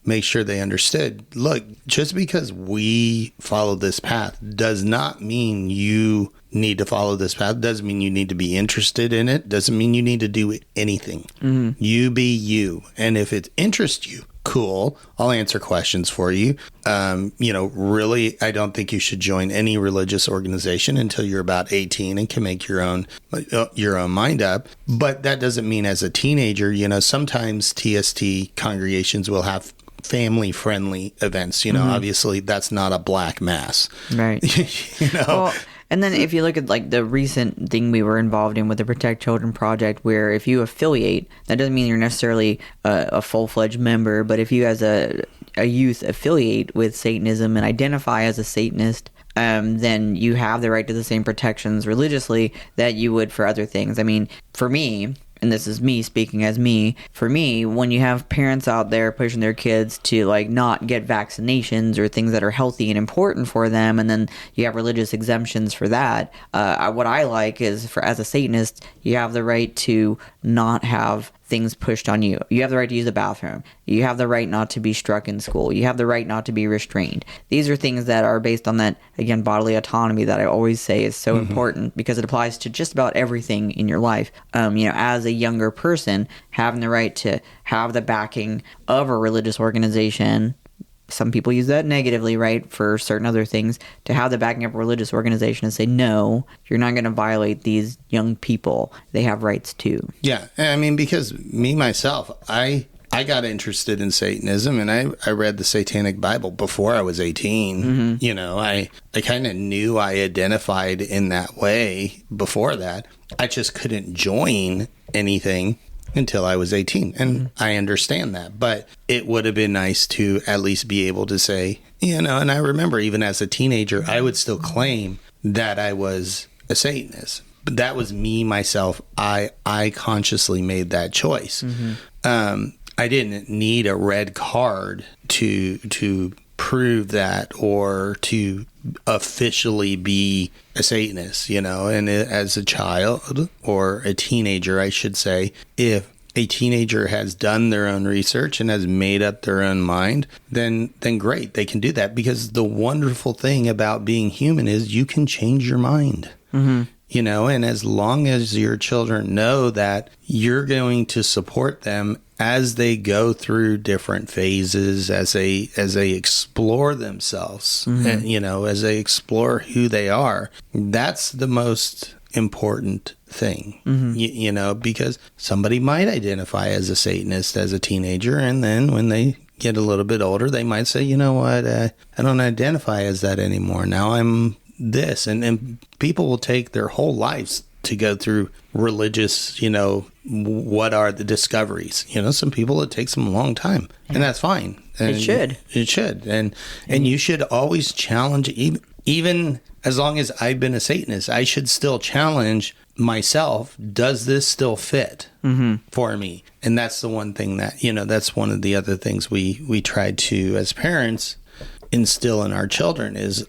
make sure they understood. Look, just because we follow this path does not mean you need to follow this path. Doesn't mean you need to be interested in it. Doesn't mean you need to do anything. Mm-hmm. You be you. And if it interests you, cool, I'll answer questions for you. Really, I don't think you should join any religious organization until you're about 18 and can make your own mind up. But that doesn't mean as a teenager, sometimes TST congregations will have family-friendly events. Obviously that's not a black mass. Right. Well, and then if you look at like the recent thing we were involved in with the Protect Children Project, where if you affiliate, that doesn't mean you're necessarily a full-fledged member, but if you as a youth affiliate with Satanism and identify as a Satanist, then you have the right to the same protections religiously that you would for other things. I mean, for me, and this is me speaking as me, for me, when you have parents out there pushing their kids to like not get vaccinations or things that are healthy and important for them, and then you have religious exemptions for that, what I like is, as a Satanist, you have the right to not have things pushed on you. You have the right to use the bathroom. You have the right not to be struck in school. You have the right not to be restrained. These are things that are based on that, again, bodily autonomy that I always say is so important because it applies to just about everything in your life. As a younger person, having the right to have the backing of a religious organization. Some people use that negatively, right, for certain other things, to have the backing of a religious organization and say, no, you're not going to violate these young people. They have rights too. Yeah. I mean, because me, myself, I got interested in Satanism and I read the Satanic Bible before I was 18. Mm-hmm. I kind of knew I identified in that way before that. I just couldn't join anything until I was 18. And I understand that. But it would have been nice to at least be able to say, and I remember even as a teenager, I would still claim that I was a Satanist. But that was me, myself. I consciously made that choice. Mm-hmm. I didn't need a red card to prove that or to officially be a Satanist, and as a child or a teenager, I should say, if a teenager has done their own research and has made up their own mind, then great, they can do that, because the wonderful thing about being human is you can change your mind. Mm-hmm. and as long as your children know that you're going to support them as they go through different phases, as they explore themselves, and, as they explore who they are, that's the most important thing, because somebody might identify as a Satanist as a teenager, and then when they get a little bit older, they might say, you know what, I don't identify as that anymore. Now I'm this. And people will take their whole lives to go through religious, what are the discoveries? Some people, it takes them a long time, and that's fine. And It should. It should. And you should always challenge, even as long as I've been a Satanist, I should still challenge myself. Does this still fit for me? And that's the one thing that, that's one of the other things we try to, as parents, instill in our children is,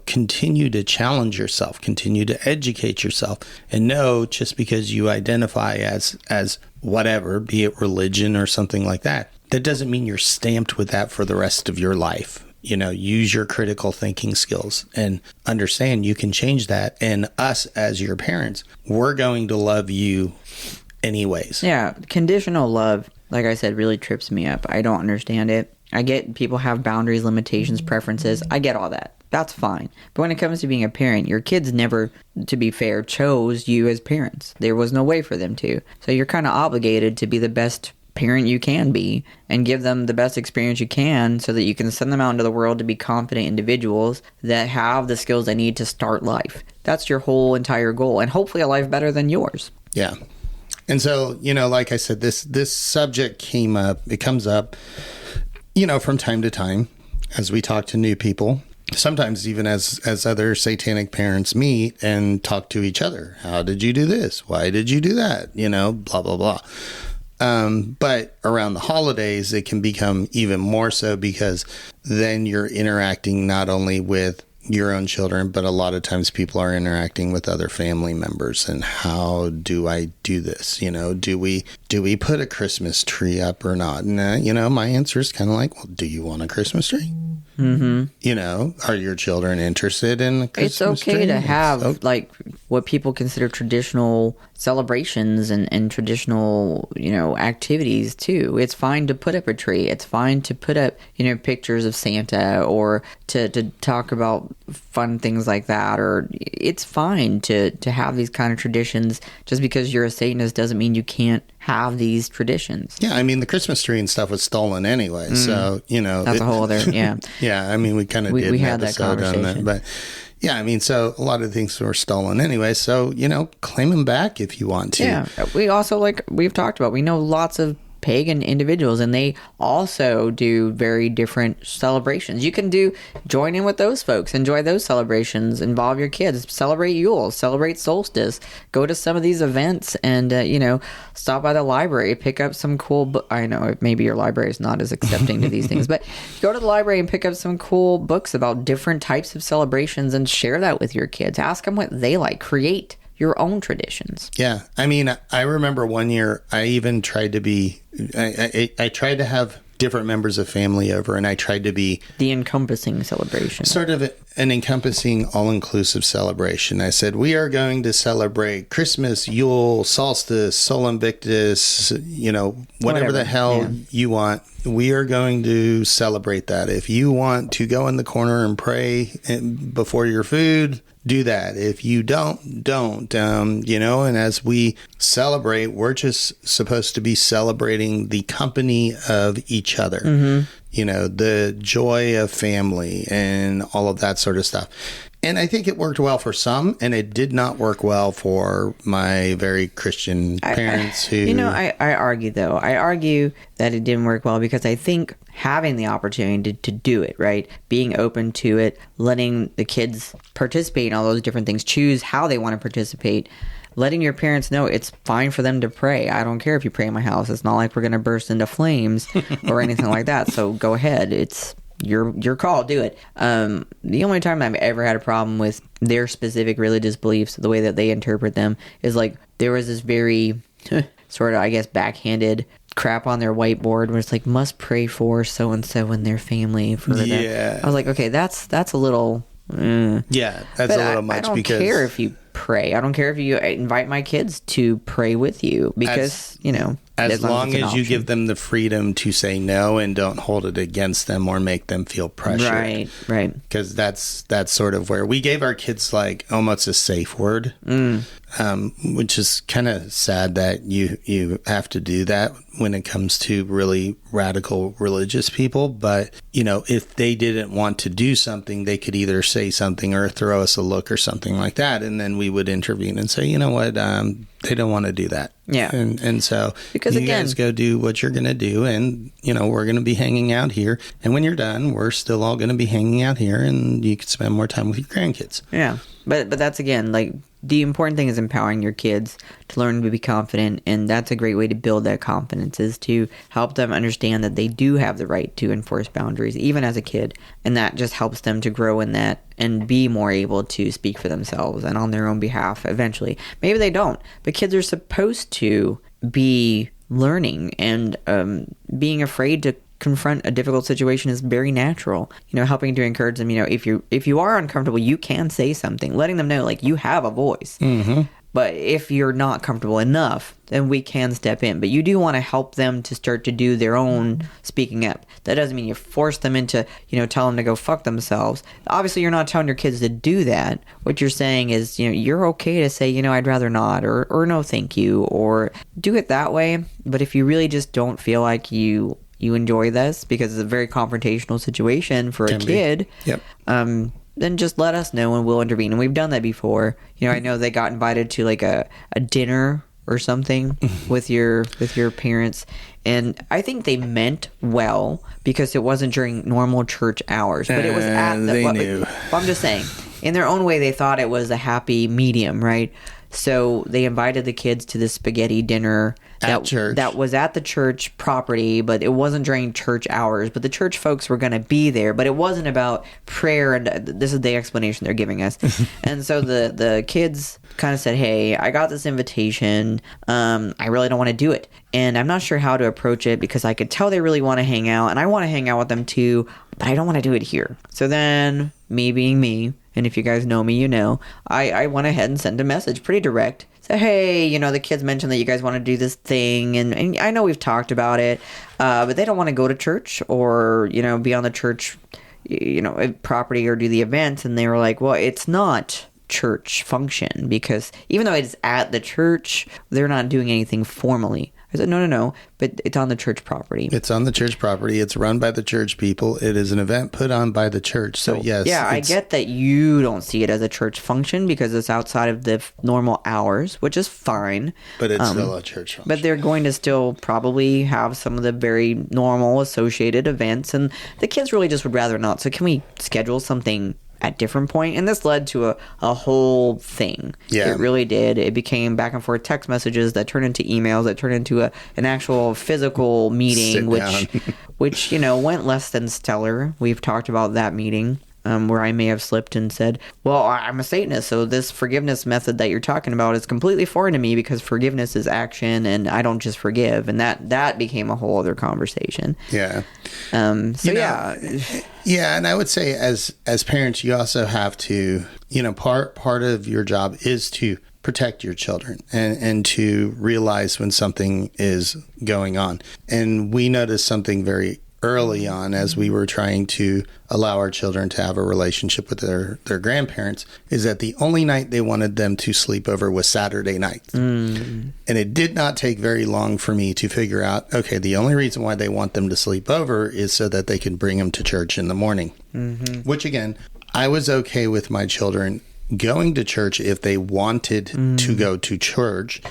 continue to challenge yourself, continue to educate yourself, and know just because you identify as whatever, be it religion or something like that, that doesn't mean you're stamped with that for the rest of your life. Use your critical thinking skills and understand you can change that. And us as your parents, we're going to love you anyways. Yeah. Conditional love, like I said, really trips me up. I don't understand it. I get people have boundaries, limitations, preferences. I get all that. That's fine. But when it comes to being a parent, your kids never, to be fair, chose you as parents. There was no way for them to. So you're kind of obligated to be the best parent you can be and give them the best experience you can so that you can send them out into the world to be confident individuals that have the skills they need to start life. That's your whole entire goal, and hopefully a life better than yours. Yeah. And so, like I said, this subject comes up, from time to time as we talk to new people, sometimes even as other satanic parents meet and talk to each other. How did you do this? Why did you do that? Blah, blah, blah. But around the holidays, it can become even more so because then you're interacting not only with your own children, but a lot of times people are interacting with other family members. And how do I do this? Do we put a Christmas tree up or not? And, my answer is kind of like, well, do you want a Christmas tree? Are your children interested in a Christmas tree? It's okay to have like what people consider traditional celebrations and traditional, activities too. It's fine to put up a tree. It's fine to put up, pictures of Santa or to talk about fun things like that. Or it's fine to have these kind of traditions. Just because you're a Satanist doesn't mean you can't have these traditions. Yeah, I mean, the Christmas tree and stuff was stolen anyway, so, That's a whole other, yeah. Yeah, I mean, we kind of did we an had that episode on conversation. that, but yeah, I mean, so a lot of things were stolen anyway, so, claim them back if you want to. Yeah, we also, like we've talked about, we know lots of pagan individuals, and they also do very different celebrations. You can join in with those folks, enjoy those celebrations, involve your kids, celebrate Yule, celebrate solstice, go to some of these events, and stop by the library, pick up some cool book. I know maybe your library is not as accepting to these things, but go to the library and pick up some cool books about different types of celebrations and share that with your kids. Ask them what they like. Create your own traditions. Yeah. I mean, I remember one year I even tried to be, I tried to have different members of family over, and I tried to be the encompassing celebration. Sort of an encompassing, all-inclusive celebration. I said, we are going to celebrate Christmas, Yule, solstice, Sol Invictus, whatever the hell you want. We are going to celebrate that. If you want to go in the corner and pray before your food, do that. If you don't. And as we celebrate, we're just supposed to be celebrating the company of each other, the joy of family and all of that sort of stuff. And I think it worked well for some, and it did not work well for my very Christian parents who... I argue, though. I argue that it didn't work well because I think having the opportunity to do it, right? Being open to it, letting the kids participate in all those different things, choose how they want to participate, letting your parents know it's fine for them to pray. I don't care if you pray in my house. It's not like we're going to burst into flames or anything like that. So go ahead. It's your call. Do it. The only time I've ever had a problem with their specific religious beliefs, the way that they interpret them, is like there was this very sort of, I guess, backhanded crap on their whiteboard where it's like, must pray for so and so and their family for them. I was like, okay, that's a little yeah, that's a little much. I don't because care if you pray. I don't care if you invite my kids to pray with you because, as long as you give them the freedom to say no and don't hold it against them or make them feel pressured. Right. Because that's sort of where we gave our kids like almost a safe word, which is kind of sad that you have to do that when it comes to really radical religious people. But, if they didn't want to do something, they could either say something or throw us a look or something like that. And then we would intervene and say, you know what, they don't want to do that. Yeah. And so because you guys go do what you're going to do. And, we're going to be hanging out here. And when you're done, we're still all going to be hanging out here and you can spend more time with your grandkids. Yeah. But that's, again, like, the important thing is empowering your kids to learn to be confident, and that's a great way to build that confidence, is to help them understand that they do have the right to enforce boundaries, even as a kid, and that just helps them to grow in that and be more able to speak for themselves and on their own behalf eventually. Maybe they don't, but kids are supposed to be learning, and being afraid to confront a difficult situation is very natural. Helping to encourage them, if you are uncomfortable, you can say something, letting them know, like, you have a voice. Mm-hmm. But if you're not comfortable enough, then we can step in. But you do want to help them to start to do their own speaking up. That doesn't mean you force them into, tell them to go fuck themselves. Obviously, you're not telling your kids to do that. What you're saying is, you're okay to say, I'd rather not, or no thank you, or do it that way. But if you really just don't feel like you enjoy this, because it's a very confrontational situation for a kid, Yep. Then just let us know and we'll intervene. And we've done that before. I know they got invited to like a dinner or something with your parents, and I think they meant well because it wasn't during normal church hours, but it was at the. They knew. I'm just saying, in their own way, they thought it was a happy medium, right? So they invited the kids to this spaghetti dinner at church. That was at the church property, but it wasn't during church hours. But the church folks were going to be there, but it wasn't about prayer. And this is the explanation they're giving us. And so the kids kind of said, hey, I got this invitation. I really don't want to do it. And I'm not sure how to approach it because I could tell they really want to hang out. And I want to hang out with them too, but I don't want to do it here. So then, me being me, and if you guys know me, I went ahead and sent a message, pretty direct. Say, hey, the kids mentioned that you guys want to do this thing, and I know we've talked about it, but they don't want to go to church or, be on the church, property or do the events. And they were like, well, it's not church function because even though it's at the church, they're not doing anything formally. I said, no, but it's on the church property. It's on the church property. It's run by the church people. It is an event put on by the church. So yes. Yeah, I get that you don't see it as a church function because it's outside of the normal hours, which is fine. But it's still a church function. But they're going to still probably have some of the very normal associated events. And the kids really just would rather not. So can we schedule something at different point? And this led to a whole thing. Yeah. It really did. It became back and forth text messages that turned into emails that turned into an actual physical meeting, which went less than stellar. We've talked about that meeting. Where I may have slipped and said, well, I'm a Satanist, so this forgiveness method that you're talking about is completely foreign to me because forgiveness is action and I don't just forgive. And that became a whole other conversation. Yeah. Yeah, and I would say as parents, you also have to, part of your job is to protect your children and to realize when something is going on. And we noticed something very early on as we were trying to allow our children to have a relationship with their grandparents is that the only night they wanted them to sleep over was Saturday nights. And it did not take very long for me to figure out, okay, the only reason why they want them to sleep over is so that they can bring them to church in the morning. Mm-hmm. Which again, I was okay with my children going to church if they wanted to go to church.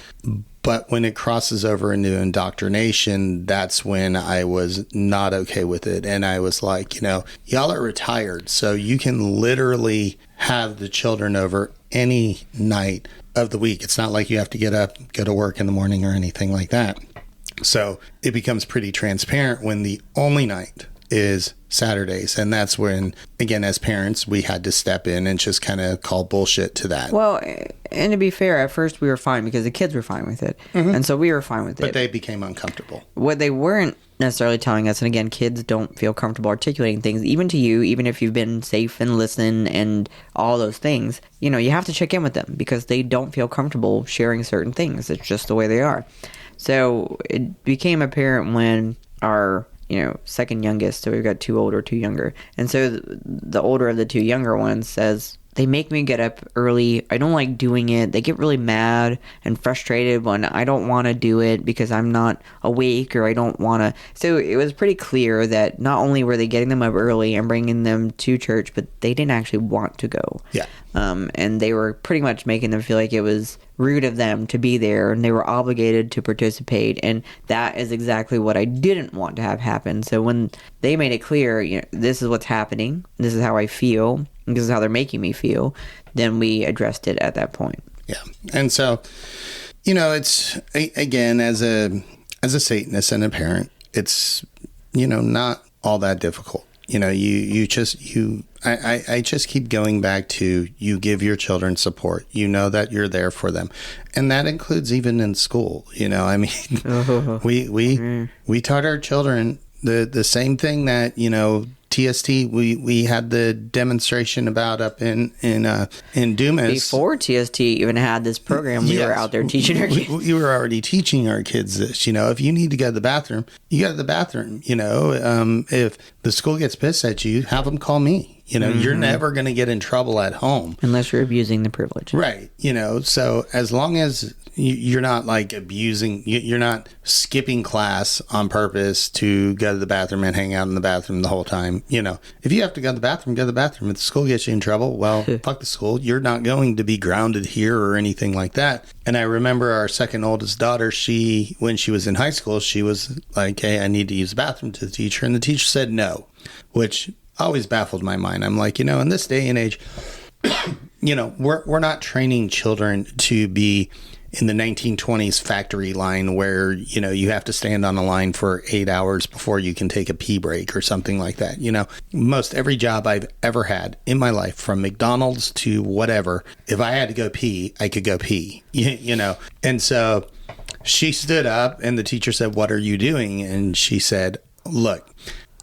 But when it crosses over into indoctrination, that's when I was not okay with it. And I was like, y'all are retired, so you can literally have the children over any night of the week. It's not like you have to get up, go to work in the morning or anything like that. So it becomes pretty transparent when the only night is Saturdays. And that's when, again, as parents, we had to step in and just kind of call bullshit to that. Well, and to be fair, at first we were fine because the kids were fine with it. And so we were fine with it. But they became uncomfortable. What they weren't necessarily telling us, and again, kids don't feel comfortable articulating things, even to you, even if you've been safe and listen and all those things, you know, you have to check in with them because they don't feel comfortable sharing certain things. It's just the way they are. So it became apparent when our, you know, second youngest, so we've got 2 older, 2 younger. And so the older of the 2 younger ones says, they make me get up early. I don't like doing it. They get really mad and frustrated when I don't want to do it because I'm not awake or I don't want to. So it was pretty clear that not only were they getting them up early and bringing them to church, but they didn't actually want to go. Yeah. And they were pretty much making them feel like it was rude of them to be there and they were obligated to participate. And that is exactly what I didn't want to have happen. So when they made it clear, you know, this is what's happening, this is how I feel, this is how they're making me feel, then we addressed it at that point. Yeah. And so, you know, it's, again, as a Satanist and a parent, it's, you know, not all that difficult. You know, I just keep going back to, you give your children support. You know that you're there for them. And that includes even in school. You know, I mean, we taught our children the same thing that, you know, TST, we had the demonstration about up in Dumas. Before TST even had this program, we were out there teaching our kids. We were already teaching our kids this. You know, if you need to go to the bathroom, you go to the bathroom. You know, if the school gets pissed at you, have them call me. You know, you're never going to get in trouble at home. Unless you're abusing the privilege. Right. You know, so as long as you're not like abusing, you're not skipping class on purpose to go to the bathroom and hang out in the bathroom the whole time. You know, if you have to go to the bathroom, go to the bathroom. If the school gets you in trouble, well, fuck the school. You're not going to be grounded here or anything like that. And I remember our second oldest daughter, when she was in high school, she was like, hey, I need to use the bathroom to the teacher. And the teacher said no, which always baffled my mind. I'm like, you know, in this day and age, you know, we're not training children to be in the 1920s factory line where, you know, you have to stand on a line for 8 hours before you can take a pee break or something like that. You know, most every job I've ever had in my life, from McDonald's to whatever, if I had to go pee, I could go pee, you know. And so she stood up and the teacher said, what are you doing? And she said, look,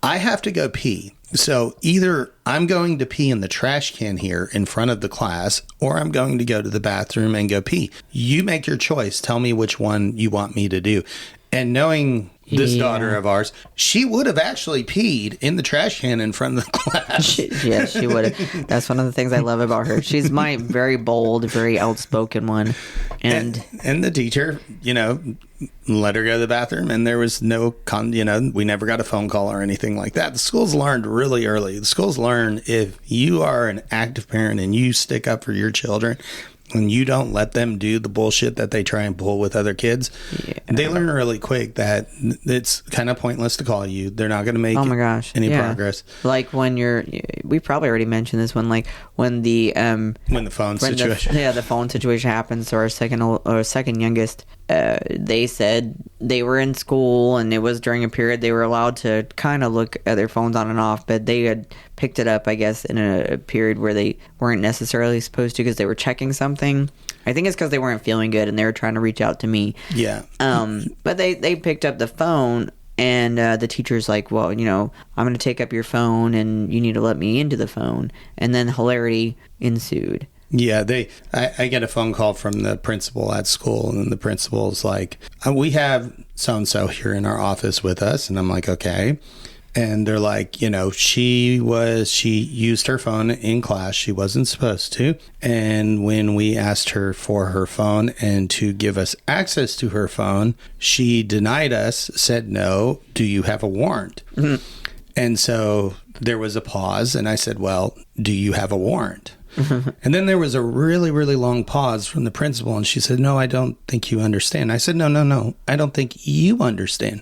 I have to go pee. So either I'm going to pee in the trash can here in front of the class, or I'm going to go to the bathroom and go pee. You make your choice. Tell me which one you want me to do. And knowing this daughter of ours, she would have actually peed in the trash can in front of the class. Yes, she would have. That's one of the things I love about her. She's my very bold, very outspoken one. And the teacher, you know, let her go to the bathroom, and there was no, you know, we never got a phone call or anything like that. The schools learned really early. The schools learn if you are an active parent and you stick up for your children, and you don't let them do the bullshit that they try and pull with other kids, they learn really quick that it's kind of pointless to call you. They're not going to make any progress. Like when we probably already mentioned this one, like when the phone situation. The phone situation happens to our second youngest. They said they were in school and it was during a period they were allowed to kind of look at their phones on and off, but they had picked it up, I guess, in a period where they weren't necessarily supposed to because they were checking something. I think it's because they weren't feeling good and they were trying to reach out to me. Yeah. But they picked up the phone and the teacher's like, well, you know, I'm going to take up your phone and you need to let me into the phone. And then hilarity ensued. Yeah, I get a phone call from the principal at school, and the principal's like, we have so-and-so here in our office with us. And I'm like, okay. And they're like, you know, she used her phone in class. She wasn't supposed to. And when we asked her for her phone and to give us access to her phone, she denied us, said, no, do you have a warrant? Mm-hmm. And so there was a pause. And I said, well, do you have a warrant? And then there was a really, really long pause from the principal, and she said, no, I don't think you understand. I said, no, I don't think you understand.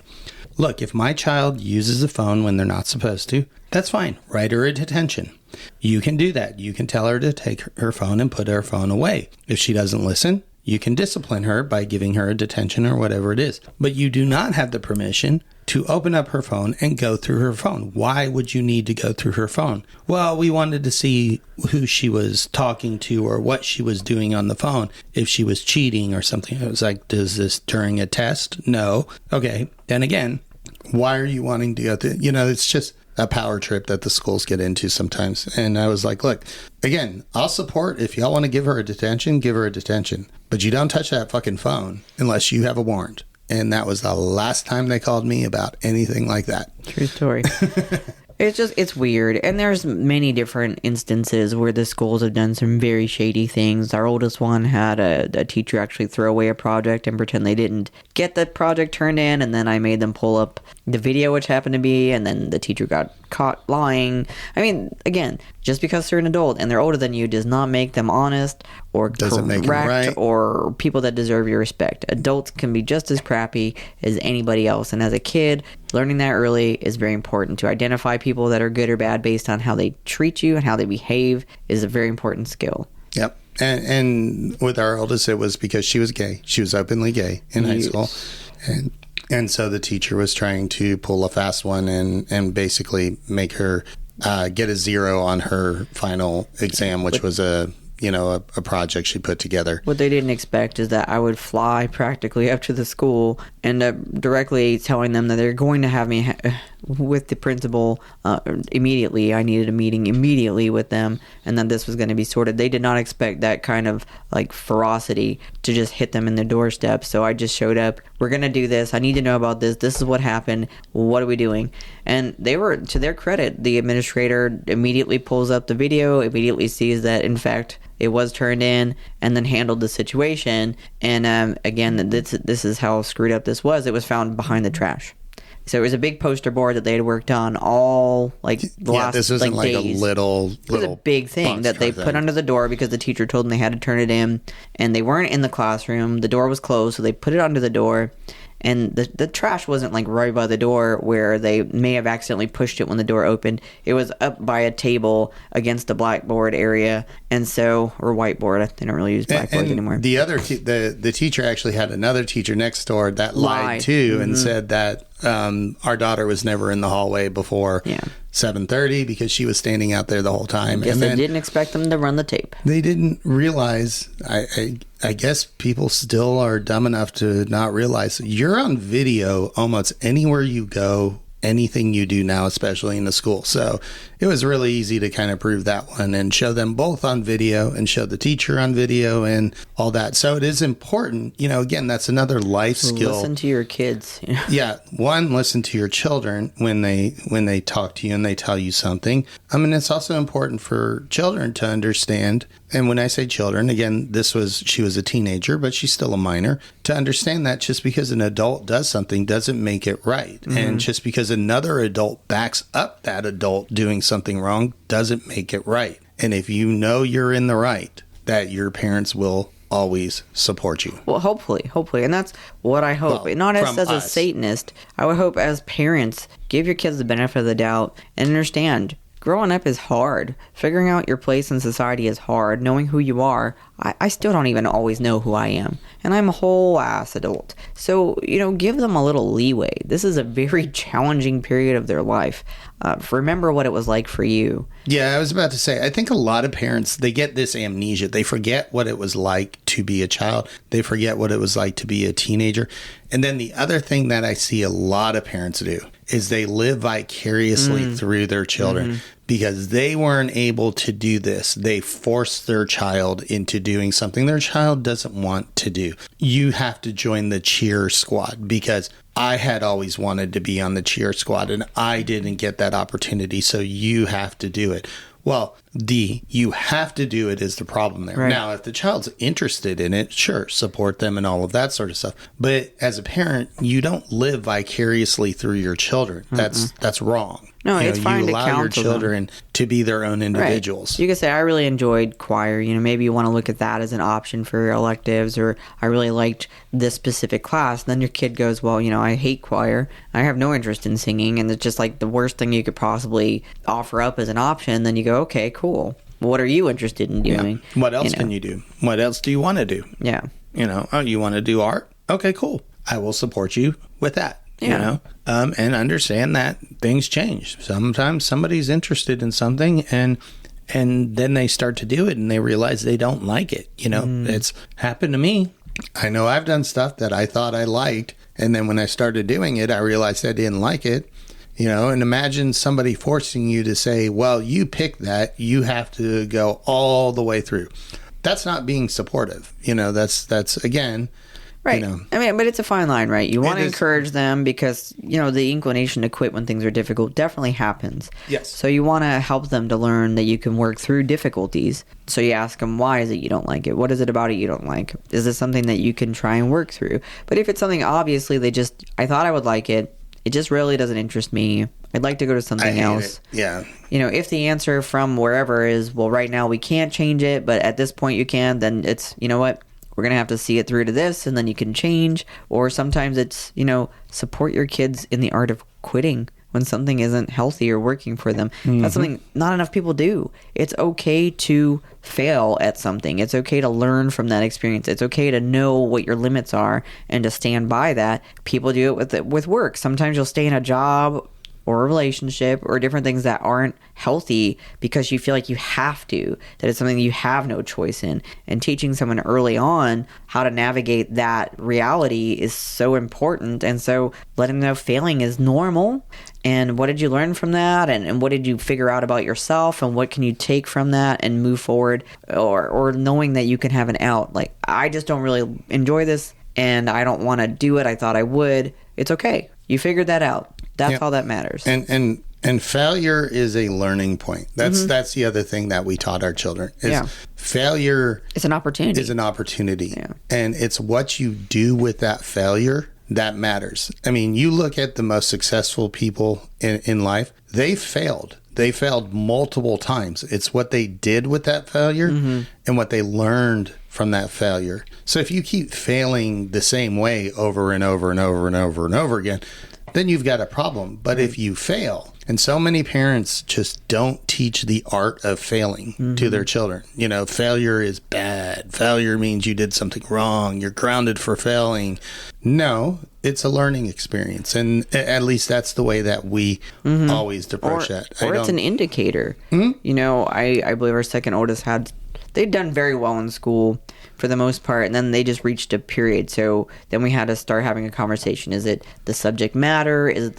Look, if my child uses a phone when they're not supposed to, that's fine. Write her a detention. You can do that. You can tell her to take her phone and put her phone away. If she doesn't listen, You can discipline her by giving her a detention or whatever it is. But you do not have the permission to open up her phone and go through her phone. Why would you need to go through her phone? Well, we wanted to see who she was talking to or what she was doing on the phone, if she was cheating or something. It was like, is this during a test? No. Okay. Then again, why are you wanting to go through? It's just a power trip that the schools get into sometimes. And I was like, look, again, I'll support if y'all want to give her a detention, give her a detention. But you don't touch that fucking phone unless you have a warrant. And that was the last time they called me about anything like that. True story. It's weird. And there's many different instances where the schools have done some very shady things. Our oldest one had a teacher actually throw away a project and pretend they didn't get the project turned in. And then I made them pull up the video, which happened to be, and then the teacher got caught lying. I mean, again, just because they're an adult and they're older than you does not make them honest or doesn't make them right, or people that deserve your respect. Adults can be just as crappy as anybody else. And as a kid, learning that early is very important. To identify people that are good or bad based on how they treat you and how they behave is a very important skill. Yep. And with our oldest, it was because she was gay. She was openly gay in high school. And so the teacher was trying to pull a fast one and basically make her get a 0 on her final exam, which was a project she put together. What they didn't expect is that I would fly practically up to the school and directly telling them that they're going to have me with the principal immediately. I needed a meeting immediately with them, and then this was going to be sorted. They did not expect that kind of like ferocity to just hit them in their doorstep. So I just showed up. We're going to do this. I need to know about this. This is what happened. What are we doing? And they were, to their credit, the administrator immediately pulls up the video, immediately sees that, in fact, it was turned in, and then handled the situation. And again, this is how screwed up this was. It was found behind the trash. So it was a big poster board that they had worked on all last this isn't like days. A little. It was a big thing that they put under the door because the teacher told them they had to turn it in, and they weren't in the classroom. The door was closed, so they put it under the door. And the trash wasn't like right by the door where they may have accidentally pushed it when the door opened. It was up by a table against the blackboard area, and so, or whiteboard. They don't really use blackboards anymore. The other the teacher actually had another teacher next door that lied too, and said that our daughter was never in the hallway before 7:30 because she was standing out there the whole time. I guess they didn't expect them to run the tape. They didn't realize. I guess people still are dumb enough to not realize you're on video almost anywhere you go, anything you do now, especially in the school. So it was really easy to kind of prove that one and show them both on video and show the teacher on video and all that. So it is important, again, that's another life skill. Listen to your kids. Yeah. One, listen to your children when they talk to you and they tell you something. I mean, it's also important for children to understand. And when I say children, again, she was a teenager, but she's still a minor, to understand that just because an adult does something doesn't make it right. Mm-hmm. And just because another adult backs up that adult doing something wrong doesn't make it right. And if you know you're in the right, that your parents will always support you. Well, hopefully. And that's what I hope. Well, not as a Satanist. I would hope as parents, give your kids the benefit of the doubt and understand growing up is hard. Figuring out your place in society is hard. Knowing who you are, I still don't even always know who I am. And I'm a whole ass adult. So, give them a little leeway. This is a very challenging period of their life. Remember what it was like for you. Yeah, I was about to say, I think a lot of parents, they get this amnesia. They forget what it was like to be a child. They forget what it was like to be a teenager. And then the other thing that I see a lot of parents do is they live vicariously through their children because they weren't able to do this. They forced their child into doing something their child doesn't want to do. You have to join the cheer squad because I had always wanted to be on the cheer squad and I didn't get that opportunity. So you have to do it. Well, you have to do it is the problem there. Right. Now, if the child's interested in it, sure, support them and all of that sort of stuff. But as a parent, you don't live vicariously through your children. That's wrong. No, it's fine to counsel. You allow your children to be their own individuals. Right. You could say, I really enjoyed choir. Maybe you want to look at that as an option for your electives, or I really liked this specific class. And then your kid goes, well, I hate choir. I have no interest in singing. And it's just like the worst thing you could possibly offer up as an option. Then you go, okay, cool. What are you interested in doing? Yeah. What else can you do? What else do you want to do? Yeah. Oh, you want to do art? Okay, cool. I will support you with that. Yeah. And understand that things change. Sometimes somebody's interested in something and then they start to do it and they realize they don't like it. It's happened to me. I know I've done stuff that I thought I liked. And then when I started doing it, I realized I didn't like it. And imagine somebody forcing you to say, well, you picked that. You have to go all the way through. That's not being supportive. That's again, right. But it's a fine line, right? You want to encourage them because, the inclination to quit when things are difficult definitely happens. Yes. So you want to help them to learn that you can work through difficulties. So you ask them, why is it you don't like it? What is it about it you don't like? Is this something that you can try and work through? But if it's something obviously I thought I would like it, it just really doesn't interest me. I'd like to go to something else. Yeah. If the answer from wherever is, well, right now we can't change it, but at this point you can, then it's, you know what? We're going to have to see it through to this, and then you can change. Or sometimes it's, support your kids in the art of quitting when something isn't healthy or working for them. Mm-hmm. That's something not enough people do. It's okay to fail at something. It's okay to learn from that experience. It's okay to know what your limits are and to stand by that. People do it with work. Sometimes you'll stay in a job or a relationship or different things that aren't healthy because you feel like you have to, that it's something you have no choice in. And teaching someone early on how to navigate that reality is so important. And so letting them know failing is normal. And what did you learn from that? And what did you figure out about yourself? And what can you take from that and move forward? Or knowing that you can have an out. Like, I just don't really enjoy this and I don't want to do it. I thought I would. It's okay. You figured that out. That's all that matters. And failure is a learning point. That's the other thing that we taught our children. Failure is an opportunity. Yeah. And it's what you do with that failure that matters. I mean, you look at the most successful people in life, they failed. They failed multiple times. It's what they did with that failure and what they learned from that failure. So if you keep failing the same way over and over and over and over and over again, then you've got a problem. But if you fail, and so many parents just don't teach the art of failing to their children. Failure is bad. Failure means you did something wrong. You're grounded for failing. No, it's a learning experience. And at least that's the way that we always approach that. Or it's an indicator. I believe our second oldest they'd done very well in school for the most part, and then they just reached a period. So then we had to start having a conversation. Is it the subject matter? Is it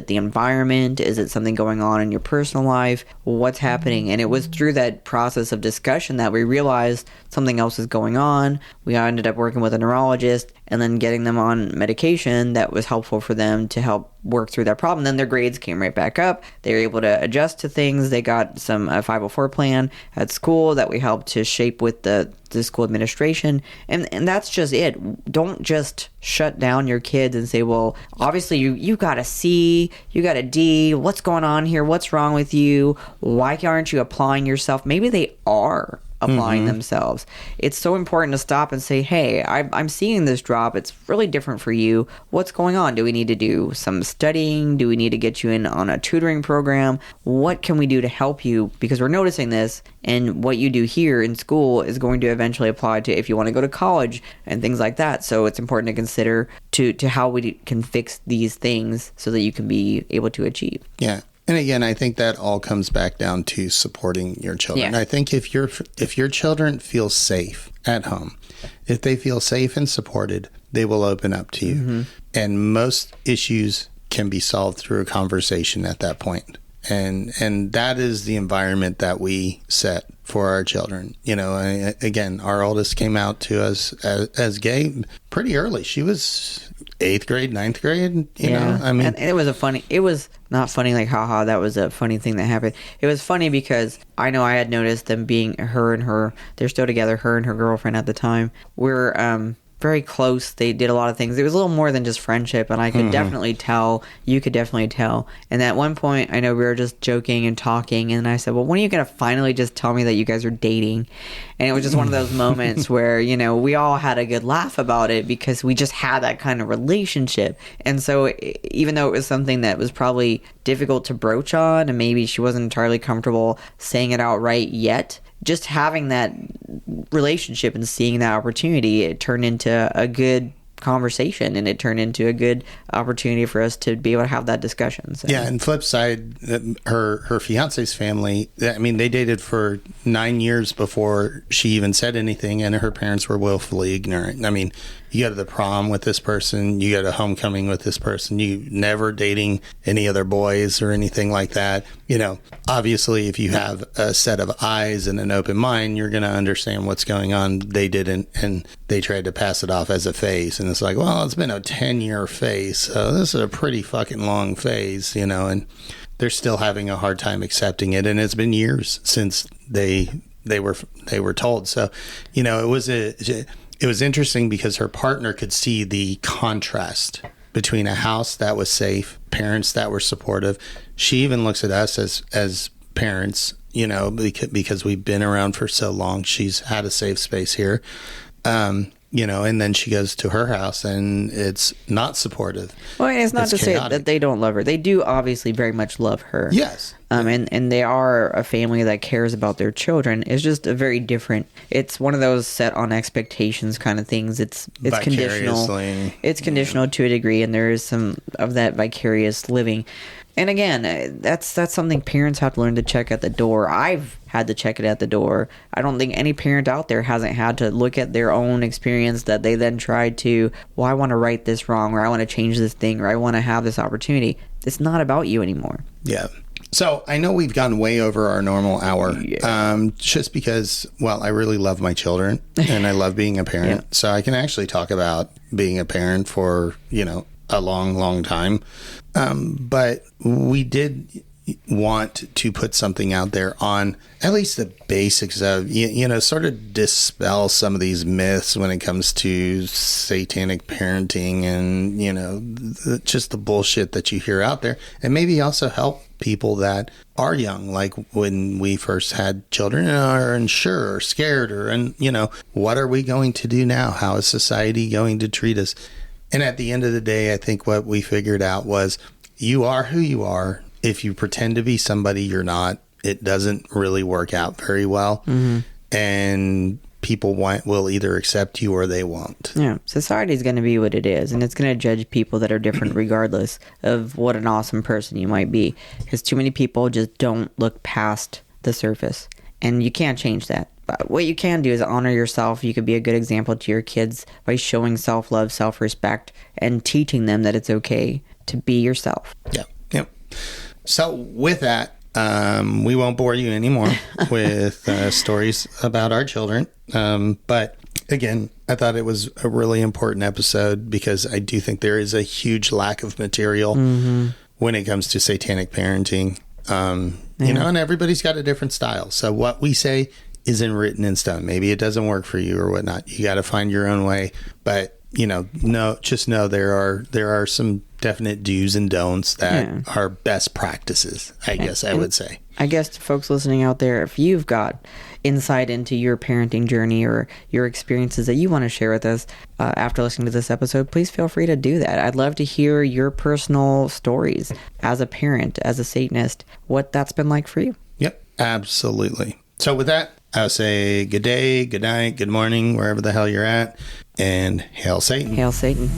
the environment? Is it something going on in your personal life? What's happening? And it was through that process of discussion that we realized something else is going on. We ended up working with a neurologist and then getting them on medication that was helpful for them to help work through that problem. Then their grades came right back up. They were able to adjust to things. They got some 504 plan at school that we helped to shape with the school administration. And that's just it. Don't just shut down your kids and say, well, obviously you got a C, you got a D. What's going on here? What's wrong with you? Why aren't you applying yourself? Maybe they are applying themselves. It's so important to stop and say, hey, I'm seeing this drop. It's really different for you. What's going on? Do we need to do some studying? Do we need to get you in on a tutoring program? What can we do to help you? Because we're noticing this, and what you do here in school is going to eventually apply to if you want to go to college and things like that. So it's important to consider to how we can fix these things so that you can be able to achieve. Yeah. And again, I think that all comes back down to supporting your children. Yeah. I think if your children feel safe at home, if they feel safe and supported, they will open up to you. And most issues can be solved through a conversation at that point. And that is the environment that we set for our children. Again, our oldest came out to us as gay pretty early. She was 8th grade, 9th grade, you know, I mean. And it was not funny like, haha, that was a funny thing that happened. It was funny because I know I had noticed them being they're still together, her and her girlfriend at the time. We're very close. They did a lot of things. It was a little more than just friendship, and I could definitely tell. You could definitely tell. And at one point, I know we were just joking and talking, and I said, well, when are you going to finally just tell me that you guys are dating? And it was just one of those moments where, we all had a good laugh about it because we just had that kind of relationship. And so even though it was something that was probably difficult to broach on, and maybe she wasn't entirely comfortable saying it outright yet. Just having that relationship and seeing that opportunity, it turned into a good conversation, and it turned into a good opportunity for us to be able to have that discussion. So. Yeah, and flip side, her fiance's family, I mean, they dated for 9 years before she even said anything, and her parents were willfully ignorant. I mean, you go to the prom with this person, you go to homecoming with this person, you never dating any other boys or anything like that. You know, obviously, if you have a set of eyes and an open mind, you're going to understand what's going on. They didn't, and they tried to pass it off as a phase. And it's like, well, it's been a 10-year phase, so this is a pretty fucking long phase, you know, and they're still having a hard time accepting it. And it's been years since they were told. So, you know, it was interesting because her partner could see the contrast between a house that was safe, parents that were supportive. She even looks at us as parents, you know, because we've been around for so long. She's had a safe space here. You know, and then she goes to her house and it's not supportive. Well, it's not to say that they don't love her. They do obviously very much love her. Yes. And they are a family that cares about their children. It's just a very different, it's one of those set on expectations kind of things. It's conditional. It's conditional to a degree, and there is some of that vicarious living. And again, that's something parents have to learn to check at the door. I've had to check it at the door. I don't think any parent out there hasn't had to look at their own experience that they then tried to, well, I want to right this wrong, or I want to change this thing, or I want to have this opportunity. It's not about you anymore. Yeah. So I know we've gone way over our normal hour, just because, well, I really love my children and I love being a parent. Yeah. So I can actually talk about being a parent for, you know, a long, long time. But we did want to put something out there on at least the basics of, you know, sort of dispel some of these myths when it comes to satanic parenting and, you know, just the bullshit that you hear out there, and maybe also help people that are young, like when we first had children and are unsure or scared, or, and, you know, what are we going to do now? How is society going to treat us? And at the end of the day, I think what we figured out was you are who you are. If you pretend to be somebody you're not, it doesn't really work out very well. Mm-hmm. And people will either accept you or they won't. Yeah, society is going to be what it is, and it's going to judge people that are different regardless of what an awesome person you might be. Because too many people just don't look past the surface, and you can't change that. But what you can do is honor yourself. You could be a good example to your kids by showing self-love, self-respect, and teaching them that it's okay to be yourself. Yeah. Yep. So with that, we won't bore you anymore with stories about our children. But again, I thought it was a really important episode because I do think there is a huge lack of material when it comes to satanic parenting. You know, and everybody's got a different style. So what we say isn't written in stone. Maybe it doesn't work for you or whatnot. You got to find your own way. But, you know, just know there are some definite do's and don'ts that are best practices, I guess I would say. I guess to folks listening out there, if you've got insight into your parenting journey or your experiences that you want to share with us after listening to this episode, please feel free to do that. I'd love to hear your personal stories as a parent, as a Satanist, what that's been like for you. Yep, absolutely. So with that, I'll say good day, good night, good morning, wherever the hell you're at, and hail Satan. Hail Satan.